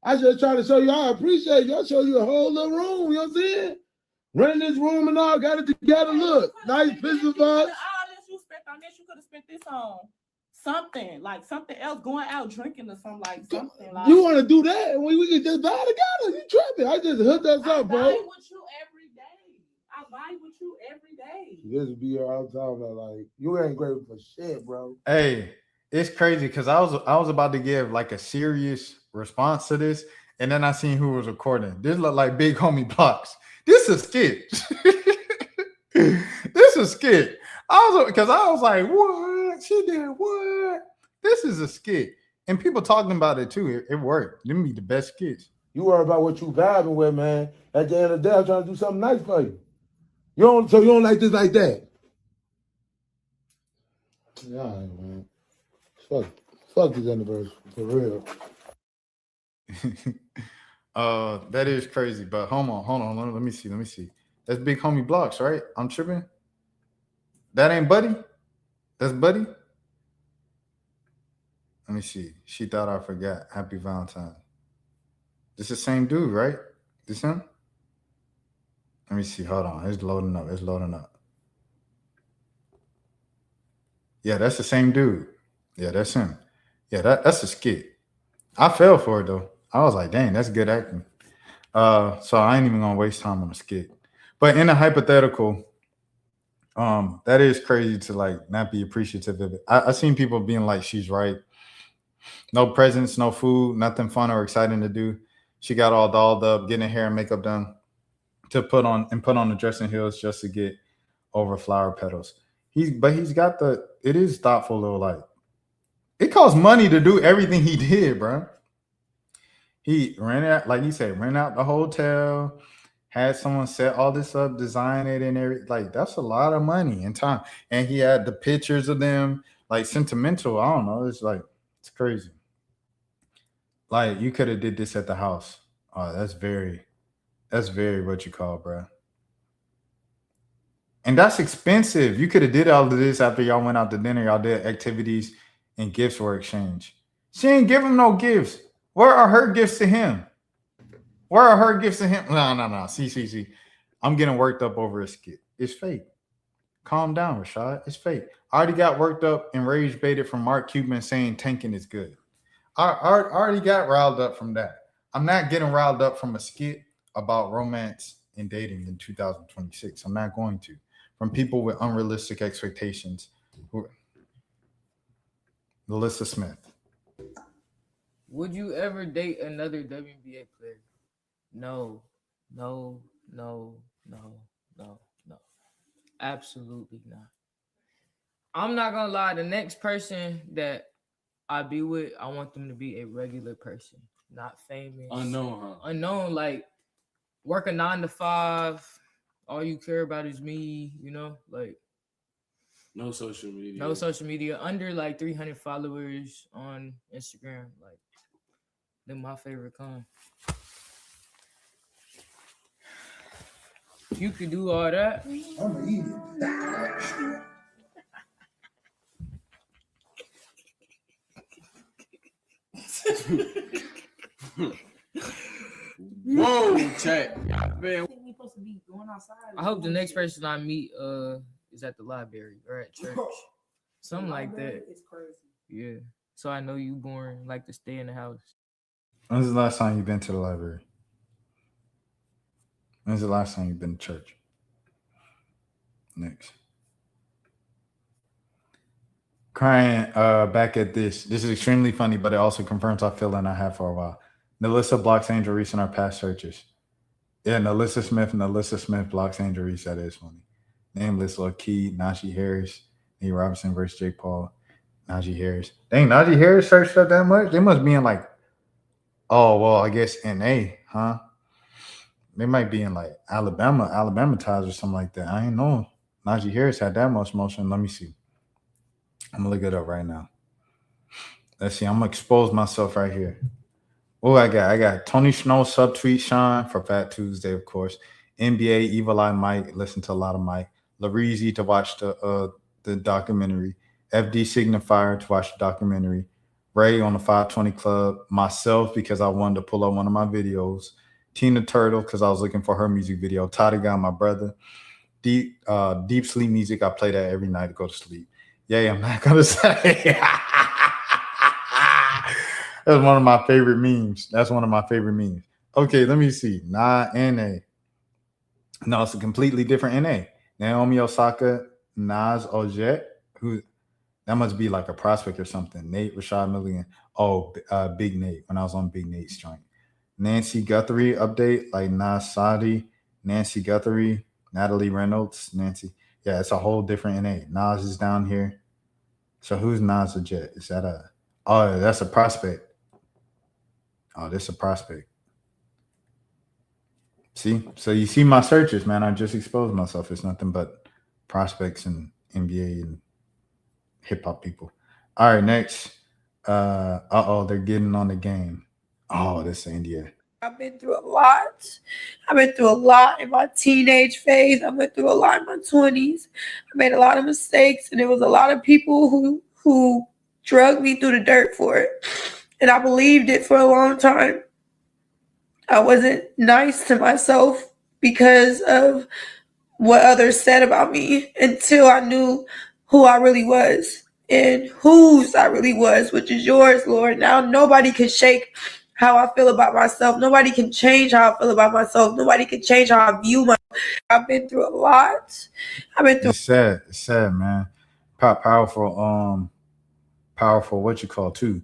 [SPEAKER 19] I just try to show you I appreciate you. I show you a whole little room, you know what I'm saying? Running this room and all, got it together. Look, nice picture of us.
[SPEAKER 20] All this you spent on this, you could have spent this on something, like something else, going out drinking or something like something. Like,
[SPEAKER 19] you want to do that? We can just buy together. You tripping. I just hooked us up, bro.
[SPEAKER 20] I buy with you every day. I buy with you every day.
[SPEAKER 19] This would be here all the time. Like, you ain't grateful for shit, bro.
[SPEAKER 7] Hey, it's crazy because I was about to give like a serious response to this, and then I seen who was recording. This looked like Big Homie Blocks. This is a skit. This is a skit. I was like, what? She did what? This is a skit. And people talking about it too. It worked. Them be the best skits.
[SPEAKER 19] You worry about what you vibing with, man. At the end of the day, I'm trying to do something nice for you. So you don't like this like that? Yeah, all right, man. Fuck this anniversary, for real.
[SPEAKER 7] That is crazy, but hold on. Let me see. That's Big Homie Blocks, right? I'm tripping. That ain't Buddy? That's Buddy? Let me see. She thought I forgot. Happy Valentine. This is the same dude, right? This him? Let me see. Hold on. It's loading up. Yeah, that's the same dude. Yeah, that's him. Yeah, that's a skit. I fell for it though. I was like, dang, that's good acting. So I ain't even gonna waste time on a skit. But in a hypothetical, that is crazy to like not be appreciative of it. I seen people being like, she's right. No presents, no food, nothing fun or exciting to do. She got all dolled up, getting her hair and makeup done to put on the dressing heels just to get over flower petals. It is thoughtful though. Like, it costs money to do everything he did, bro. He ran out, like you said, ran out the hotel, had someone set all this up, design it and everything. Like, that's a lot of money and time. And he had the pictures of them, like sentimental. I don't know. It's like, it's crazy. Like, you could have did this at the house. Oh, that's very what you call, bro. And that's expensive. You could have did all of this after y'all went out to dinner. Y'all did activities and gifts were exchanged. She ain't give him no gifts. Where are her gifts to him? No. See. I'm getting worked up over a skit. It's fake. Calm down, Rashad. It's fake. I already got worked up and rage baited from Mark Cuban saying tanking is good. I already got riled up from that. I'm not getting riled up from a skit about romance and dating in 2026. I'm not going to. From people with unrealistic expectations. Melissa Smith.
[SPEAKER 21] Would you ever date another WNBA player? No. Absolutely not. I'm not gonna lie. The next person that I be with, I want them to be a regular person, not famous.
[SPEAKER 22] Unknown, huh?
[SPEAKER 21] Unknown, like work a 9 to 5. All you care about is me, you know, like
[SPEAKER 22] no social media.
[SPEAKER 21] No social media. Under like 300 followers on Instagram, like. They're my favorite kind. You could do all that.
[SPEAKER 19] I'm gonna eat
[SPEAKER 22] it. Whoa, check. Man.
[SPEAKER 21] I hope the next person I meet is at the library or at church. Something like that.
[SPEAKER 20] It's crazy.
[SPEAKER 21] Yeah. So I know you boring, like to stay in the house.
[SPEAKER 7] When's the last time you've been to the library? When's the last time you've been to church? Next. Crying back at this. This is extremely funny, but it also confirms our feeling I have for a while. Nalissa blocks Angel Reese in our past searches. Yeah, Nalissa Smith blocks Angel Reese. That is funny. Nameless, Lil Key, Najee Harris, Nate Robinson versus Jake Paul, Najee Harris. Dang, Najee Harris searched up that much? They must be in like, oh, well, I guess NA, huh? They might be in like Alabama ties or something like that. I ain't know Najee Harris had that much motion. Let me see. I'm gonna look it up right now. Let's see. I'm gonna expose myself right here. Oh, I got Tony Snow subtweet Sean for Fat Tuesday, of course. NBA Evil Eye Mike. Listen to a lot of Mike. Lareezy to watch the documentary. FD Signifier to watch the documentary. Ray on the 520 Club. Myself because I wanted to pull up one of my videos. Tina Turtle because I was looking for her music video. Toddy got my brother. Deep sleep music. I play that every night to go to sleep. Yeah, I'm not gonna say. That's one of my favorite memes. Okay, let me see. NA. No, it's a completely different NA. Naomi Osaka, Nas Ojet, who that must be like a prospect or something. Nate Rashad Milligan. Oh, Big Nate when I was on Big Nate's joint. Nancy Guthrie update, like Nas Sadi, Nancy Guthrie, Natalie Reynolds, Nancy. Yeah, it's a whole different NA. Nas is down here. So who's Nas Ojet? Is that a? Oh, that's a prospect. Oh, this is a prospect. See? So you see my searches, man. I just exposed myself. It's nothing but prospects and NBA and hip hop people. All right, next. They're getting on the game. Oh, this is India.
[SPEAKER 2] I've been through a lot. I've been through a lot in my teenage phase. I went through a lot in my 20s. I made a lot of mistakes, and there was a lot of people who drugged me through the dirt for it. And I believed it for a long time. I wasn't nice to myself because of what others said about me until I knew who I really was and whose I really was, which is yours, Lord. Now nobody can shake how I feel about myself. Nobody can change how I feel about myself. Nobody can change how I view myself. I've been through a lot.
[SPEAKER 7] It's sad, man. Powerful, what you call too.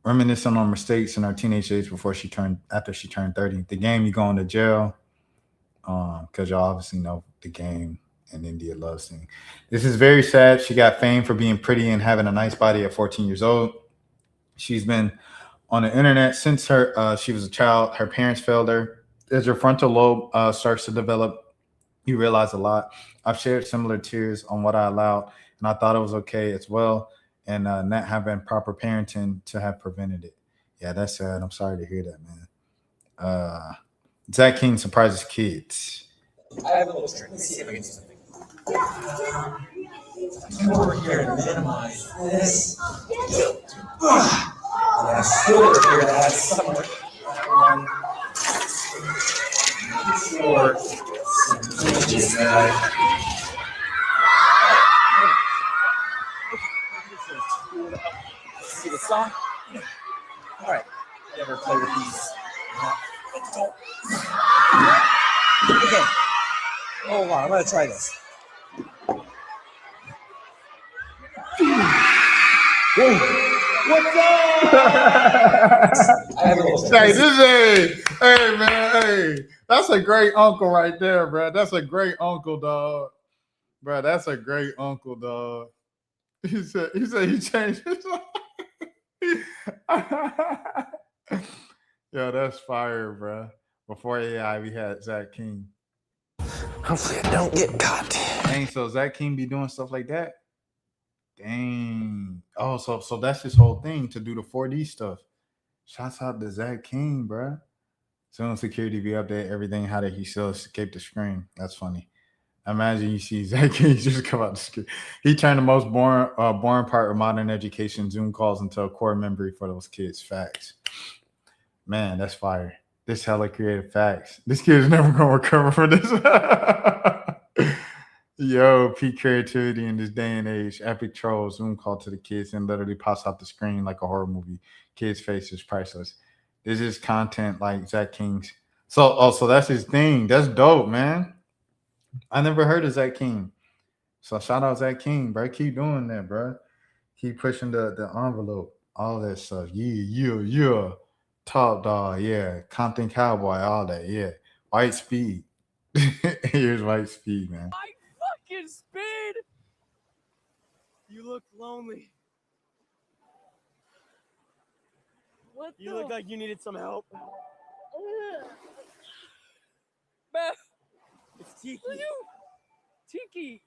[SPEAKER 7] Reminiscing on mistakes in her teenage days after she turned 30. The game, you going to jail. Because y'all obviously know the game and India loves thing. This is very sad. She got fame for being pretty and having a nice body at 14 years old. She's been on the internet since she was a child. Her parents failed her. As your frontal lobe starts to develop, you realize a lot. I've shared similar tears on what I allowed, and I thought it was okay as well, and not having proper parenting to have prevented it. Yeah, that's sad. I'm sorry to hear that, man. Zach King surprises kids.
[SPEAKER 3] I have a little trick. Let's see if I can do something. Come over here and minimize this. And I stood over here that has somewhere. For some images that see the song? All right. You ever play with these? Okay. Hold on, I'm gonna try this.
[SPEAKER 19] What's up?
[SPEAKER 7] Hey, man, hey. That's a great uncle right there, bro. That's a great uncle, dog. Bro, that's a great uncle, dog. He said he changed his life. Yo, that's fire, bro. Before AI, we had Zach King.
[SPEAKER 3] Hopefully I don't get caught.
[SPEAKER 7] Dang, so Zach King be doing stuff like that? Dang. Oh, so that's his whole thing, to do the 4D stuff. Shouts out to Zach King, bro. Soon security be update everything. How did he still escape the screen? That's funny. Imagine you see Zach King just come out the screen. He turned the most boring part of modern education, Zoom calls, into a core memory for those kids. Facts. Man, that's fire. This hella creative. Facts. This kid is never gonna recover from this. Yo, peak creativity in this day and age. Epic troll Zoom call to the kids and literally pops out the screen like a horror movie. Kids' face is priceless. This is content like Zach King's. So that's his thing. That's dope, man. I never heard of Zach King. So shout out Zach King, bro. Keep doing that, bro. Keep pushing the envelope. All that stuff. Yeah. Top dog, yeah. Compton Cowboy, all that, yeah. White Speed. Here's White Speed, man.
[SPEAKER 3] My fucking speed! You look lonely.
[SPEAKER 23] What
[SPEAKER 3] You look like you needed some help.
[SPEAKER 4] Bro,
[SPEAKER 12] It's Tiki.
[SPEAKER 4] Tiki,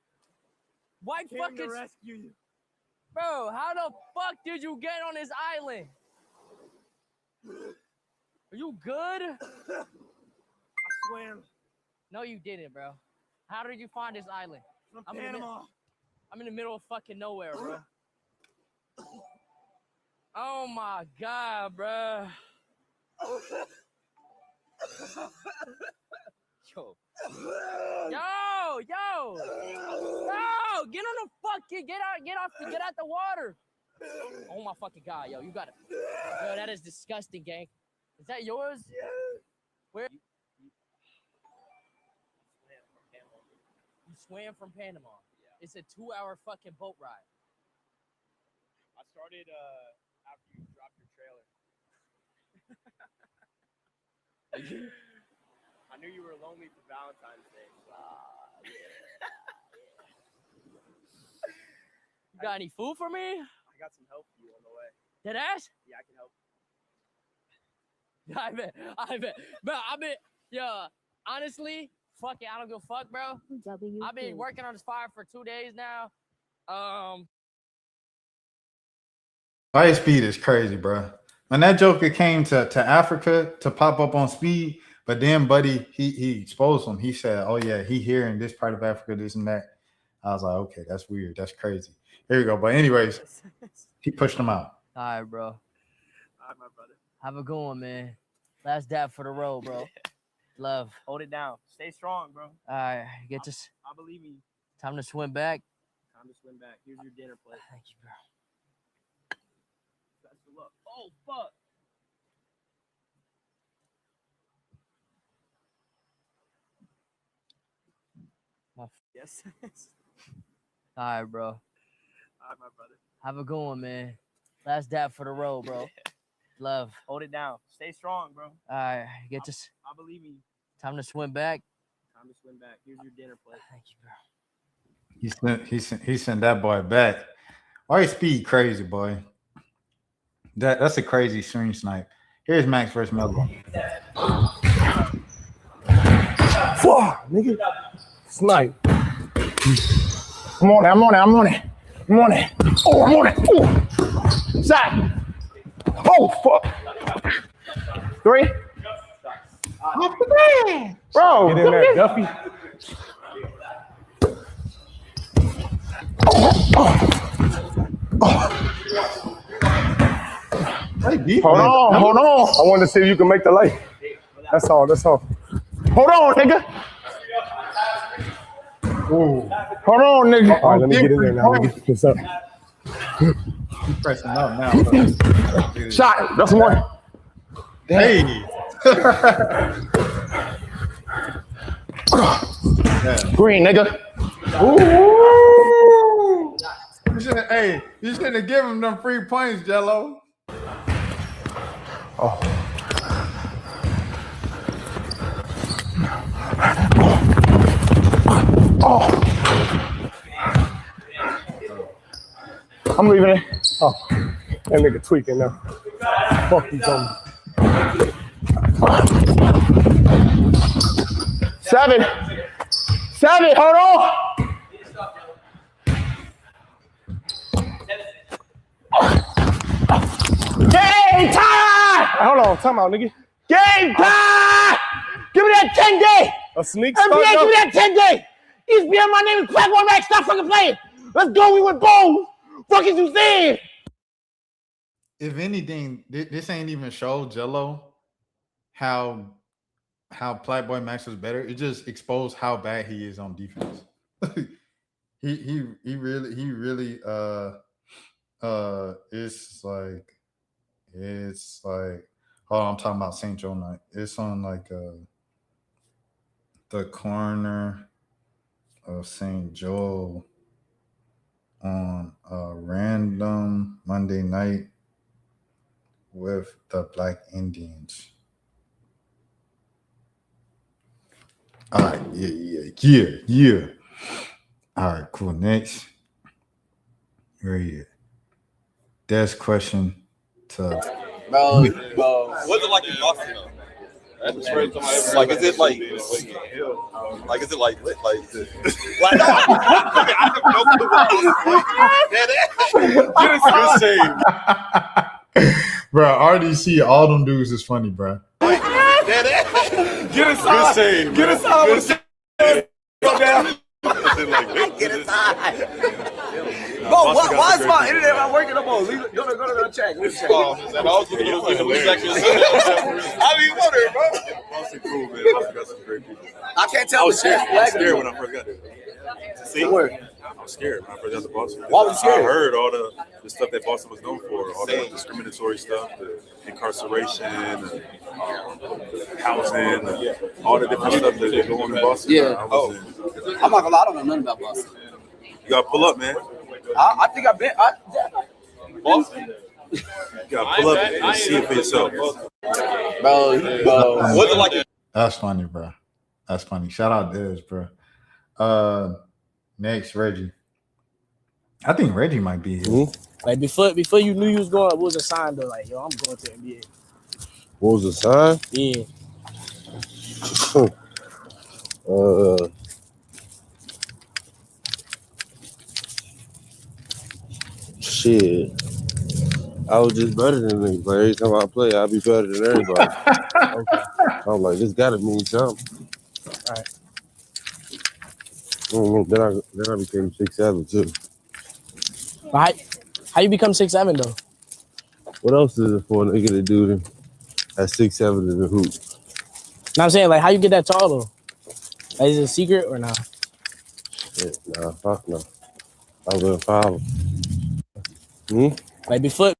[SPEAKER 4] why
[SPEAKER 12] Came
[SPEAKER 4] fucking
[SPEAKER 12] to rescue you.
[SPEAKER 4] bro? How the fuck did you get on this island? Are you good?
[SPEAKER 12] I swam
[SPEAKER 4] No, you didn't, bro. How did you find this island?
[SPEAKER 12] from
[SPEAKER 4] I'm
[SPEAKER 12] Panama.
[SPEAKER 4] I'm in the middle of fucking nowhere, bro. Oh my god, bro. Yo, get on the fucking, get out the water. Oh my fucking god, yo, you got it. Yo, that is disgusting, gang. Is that yours?
[SPEAKER 12] Yeah.
[SPEAKER 4] Where? You swam from Panama. Yeah. It's a 2-hour fucking boat ride.
[SPEAKER 12] I started after you dropped your trailer. I knew you were lonely for Valentine's Day. So.
[SPEAKER 4] You got any food for me?
[SPEAKER 12] I got some help for you on the way.
[SPEAKER 4] Dead ass?
[SPEAKER 12] Yeah, I can help.
[SPEAKER 4] I bet. Bro, yo, honestly, fuck it, I don't give a fuck, bro. I've been working on this fire for 2 days now.
[SPEAKER 7] Fire Speed is crazy, bro. When that Joker came to Africa to pop up on Speed, but then Buddy, he exposed him. He said, oh yeah, he here in this part of Africa, this and that. I was like, okay, that's weird. That's crazy. Here you go. But anyways, he pushed him out.
[SPEAKER 4] All right, bro.
[SPEAKER 12] All right, my brother.
[SPEAKER 4] Have a good one, man. Last dab for the road, bro. Love.
[SPEAKER 12] Hold it down. Stay strong, bro.
[SPEAKER 4] All right, get this.
[SPEAKER 12] I believe in you.
[SPEAKER 4] Time to swim back.
[SPEAKER 12] Time to swim back. Here's your dinner plate.
[SPEAKER 4] Thank you, bro.
[SPEAKER 12] Best of luck. Oh, fuck. Yes.
[SPEAKER 4] All right, bro.
[SPEAKER 12] All right, my brother.
[SPEAKER 4] Have a good one, man. Last dab for the road, bro. Love.
[SPEAKER 12] Hold it down. Stay strong, bro.
[SPEAKER 4] All right, get this.
[SPEAKER 12] I believe in you.
[SPEAKER 4] Time to swim back.
[SPEAKER 12] Time to swim back. Here's your dinner plate.
[SPEAKER 4] Thank you, bro.
[SPEAKER 7] He sent that boy back. Fire Speed crazy, boy. That's a crazy stream snipe. Here's Max versus Melvin.
[SPEAKER 19] Fuck, nigga. Snipe. I'm on it. Oh, I'm on it. Ooh. Shot. Oh, fuck. 3. Bro, get in there, Duffy. Hold on. I wanted to see if you can make the light. That's all. Hold on, nigga. Ooh. Hold on, nigga. All right, let me get in there now. Let me get this up.
[SPEAKER 7] He's pressing up now.
[SPEAKER 19] Shot. That's one.
[SPEAKER 7] Hey.
[SPEAKER 19] Green, nigga. Ooh.
[SPEAKER 7] You shouldn't have given him them free points, Jello.
[SPEAKER 19] Oh. I'm leaving it. Oh, that nigga tweaking now. Fuck you, Tony. 7. Hold on. Game time! Hold on, time out, nigga. Game time! Give me that 10-day! A sneak NBA, give me that 10-day! ESPN, my name is Crack One Max. Stop fucking playing. Let's go. We went bold. Fuck is you saying?
[SPEAKER 7] If anything, this ain't even show Jello how Playboy Max was better. It just exposed how bad he is on defense. he really it's like oh, I'm talking about St. Joe night. It's on like the corner of St. Joe on a random Monday night with the Black Indians. All right, yeah. All right, cool. Next, right here. That's question to
[SPEAKER 5] Bro, what's it like in Boston? That's the first time I ever. Like, is it like is it like lit? Like, is it, like no, I have no clue what
[SPEAKER 7] Get bro, RDC, all them dudes is funny, bro.
[SPEAKER 5] Get inside. Get inside. Go down. Get inside.
[SPEAKER 12] Bro, why is my internet not working no more? Go to check.
[SPEAKER 5] I mean, whatever, bro. Boston cool, man. Boston got some great people.
[SPEAKER 12] I can't tell.
[SPEAKER 5] I was scared when I first got there. See, I was scared when I first got to Boston.
[SPEAKER 12] Why was you scared?
[SPEAKER 5] I heard all the stuff that Boston was known for, all the discriminatory stuff, the incarceration, housing, all the different stuff that they go on in Boston.
[SPEAKER 12] Yeah. I'm not gonna lie, I don't know nothing about Boston.
[SPEAKER 5] You gotta pull up, man.
[SPEAKER 12] I think I've been.
[SPEAKER 5] Boston. You gotta pull up and see it for yourself.
[SPEAKER 12] Bro,
[SPEAKER 5] what's it like?
[SPEAKER 7] That's funny, bro. That's funny. Shout out Dez, bro. Next, Reggie. I think Reggie might be here.
[SPEAKER 8] Like before you knew you was going, what was a sign though? Like, yo, I'm going to NBA.
[SPEAKER 19] What was the sign?
[SPEAKER 8] Yeah.
[SPEAKER 19] Shit. I was just better than niggas. Like every time I play, I'll be better than everybody.
[SPEAKER 8] Okay.
[SPEAKER 19] I'm like, this gotta mean something.
[SPEAKER 8] All right.
[SPEAKER 19] Then I became 6'7" too.
[SPEAKER 8] But how you become 6'7" though?
[SPEAKER 19] What else is it for a nigga to do at 6'7" in the hoop?
[SPEAKER 8] No, I'm saying like how you get that tall though? Like, is it a secret or not?
[SPEAKER 19] Shit, nah, fuck no. I was in foul.
[SPEAKER 8] Like before.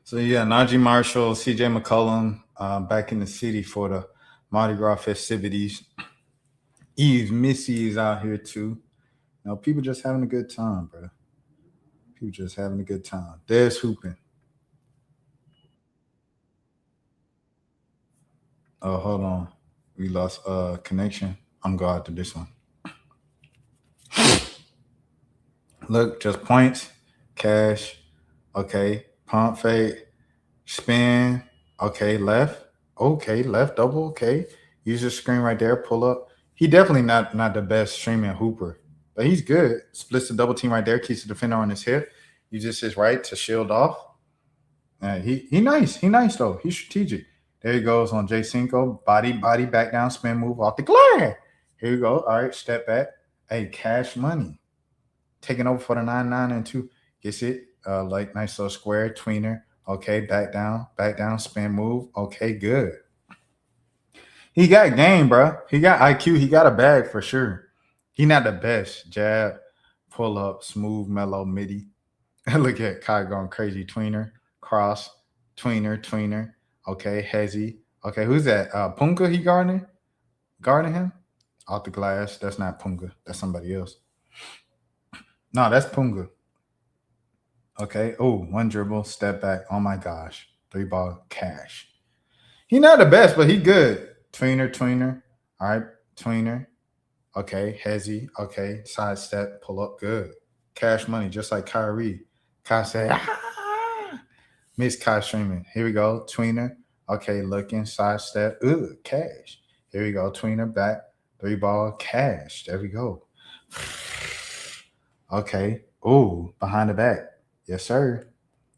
[SPEAKER 7] So yeah, Najee Marshall, CJ McCollum, back in the city for the Mardi Gras festivities. Missy is out here too. You know, people just having a good time, bro. People just having a good time. There's hooping. Oh, hold on. We lost connection. I'm going out to this one. Look, just points, cash, okay, pump fake, spin, okay, left, double, okay. Use the screen right there, pull up. He definitely not the best streaming hooper, but he's good. Splits the double team right there, keeps the defender on his hip. Uses his right to shield off. He nice. He nice though. He's strategic. There he goes on J Cinco. Body, back down, spin move off the glass. Here you go. All right, step back. Hey, cash money. Taking over for the 9-9 and 2. Gets it. Like nice little square tweener. Okay, back down, spin move. Okay, good. He got game, bro. He got IQ. He got a bag for sure. He not the best. Jab, pull up, smooth, mellow, midi. Look at Kai going crazy. Tweener, cross, tweener. Okay, hezzy. Okay, who's that? Punka he guarding him? Off the glass. That's not Punga. That's somebody else. No, that's Punga. Okay. Oh, one dribble, step back. Oh my gosh. 3-ball, cash. He not the best, but he good. Tweener. All right, tweener. Okay, hezzy. Okay, side step, pull up, good. Cash money, just like Kyrie. Kai said, Miss Kai streaming. Here we go, tweener. Okay, looking, side step. Ooh, cash. Here we go, tweener, back. 3-ball, cash. There we go. Okay. Ooh, behind the back. Yes, sir.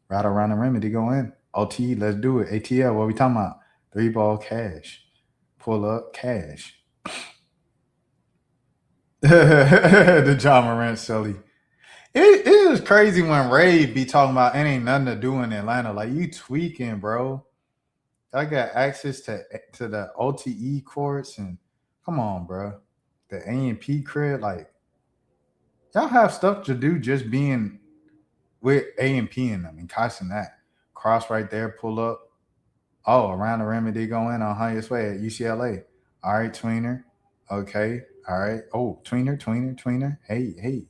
[SPEAKER 7] Right around the rim, did he go in? OT, let's do it. ATL, what we talking about? 3-ball, cash. Pull up, cash. The John Morant silly. It is crazy when Ray be talking about it ain't nothing to do in Atlanta. Like, you tweaking, bro. I got access to the OTE courts and come on, bro. The A&P crib, like, y'all have stuff to do just being with A&P in them and costing that. Cross right there, pull up. Oh, around the rim, they go in on highest way at UCLA. All right, tweener. Okay. All right. Oh, tweener. Hey.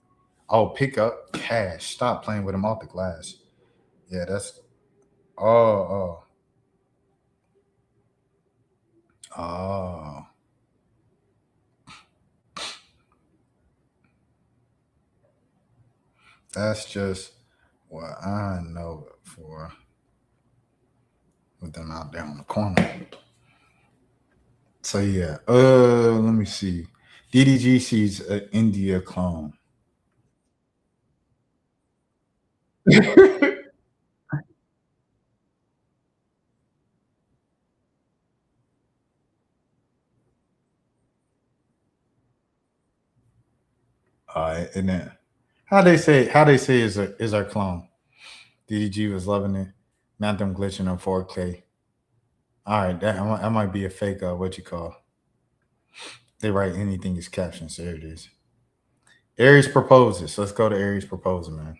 [SPEAKER 7] Oh, pick up, cash. Stop playing with him off the glass. Yeah, that's. Oh. That's just what I know it for. With them out there on the corner. So yeah, let me see. DDG sees an India clone. And then how they say is our clone. DDG was loving it. Not them glitching on 4K. All right, that might be a fake. What you call? They write anything is caption. So there it is. Aries proposes. Let's go to Aries proposal, man.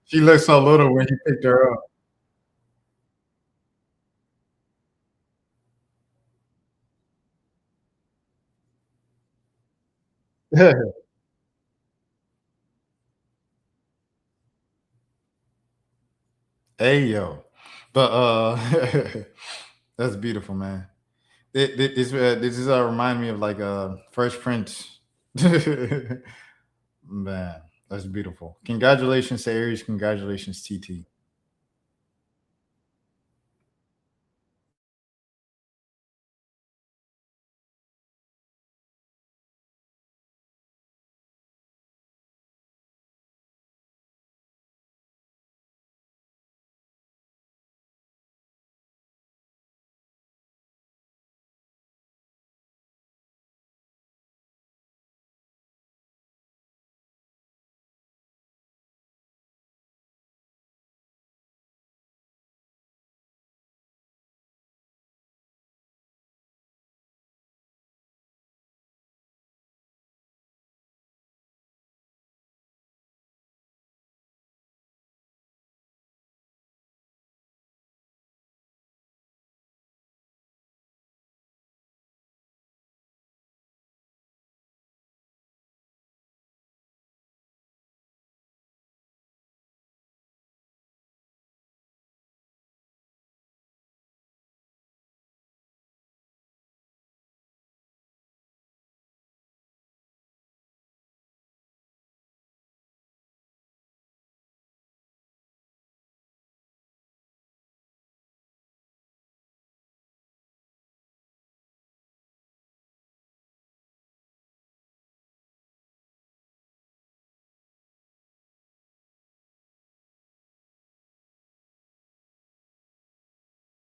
[SPEAKER 7] She looked so little when you picked her up. Hey yo, but that's beautiful, man. This is remind me of like Fresh Prince. Man, that's beautiful. Congratulations to Aries. Congratulations, TT.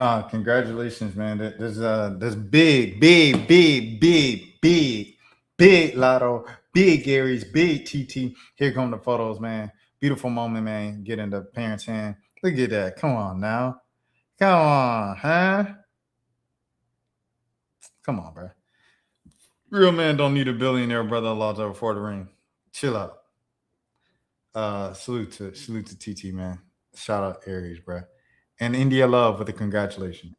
[SPEAKER 7] Congratulations, man. There's big Lotto, big Gary's, big TT. Here come the photos, man. Beautiful moment, man. Get in the parents' hand. Look at that. Come on now. Come on, huh? Come on, bro. Real man don't need a billionaire brother-in-law to afford a ring. Chill out. Salute to TT, man. Shout out Aries, bro. And India Love with the congratulations.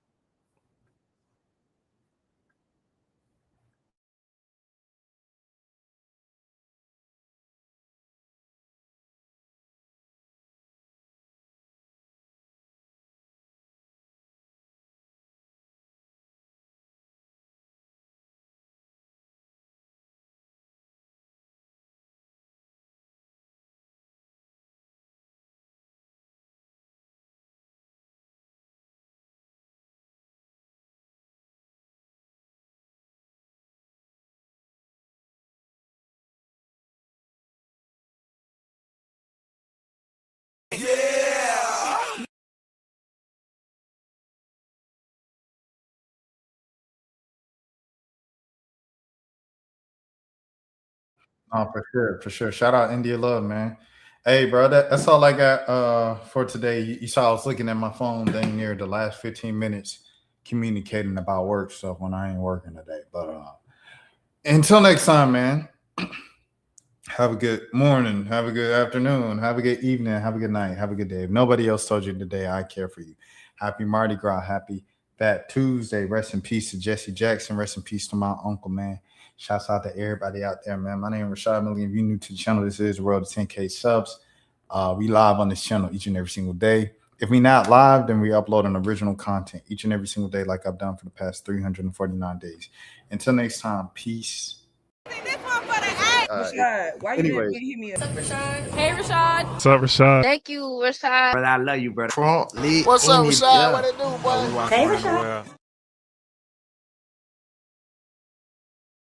[SPEAKER 7] Oh, for sure. Shout out India Love, man. Hey, bro, that's all I got for today. You saw I was looking at my phone dang near the last 15 minutes communicating about work stuff when I ain't working today. But until next time, man. Have a good morning, have a good afternoon, have a good evening, have a good night, have a good day. If nobody else told you today, I care for you. Happy Mardi Gras, happy Fat Tuesday. Rest in peace to Jesse Jackson. Rest in peace to my uncle, man. Shouts out to everybody out there, man. My name is Rashad Milligan. If you're new to the channel, this is the World of 10K subs. We live on this channel each and every single day. If we not live, then we upload an original content each and every single day like I've done for the past 349 days. Until next time, peace.
[SPEAKER 6] Rashad, why you didn't hit me up?
[SPEAKER 10] What's up, Rashad? Hey, Rashad.
[SPEAKER 6] What's up, Rashad?
[SPEAKER 10] Thank you, Rashad.
[SPEAKER 6] Brother, I love you, brother.
[SPEAKER 10] What's up, Rashad? What it do, boy?
[SPEAKER 6] Hey, Rashad.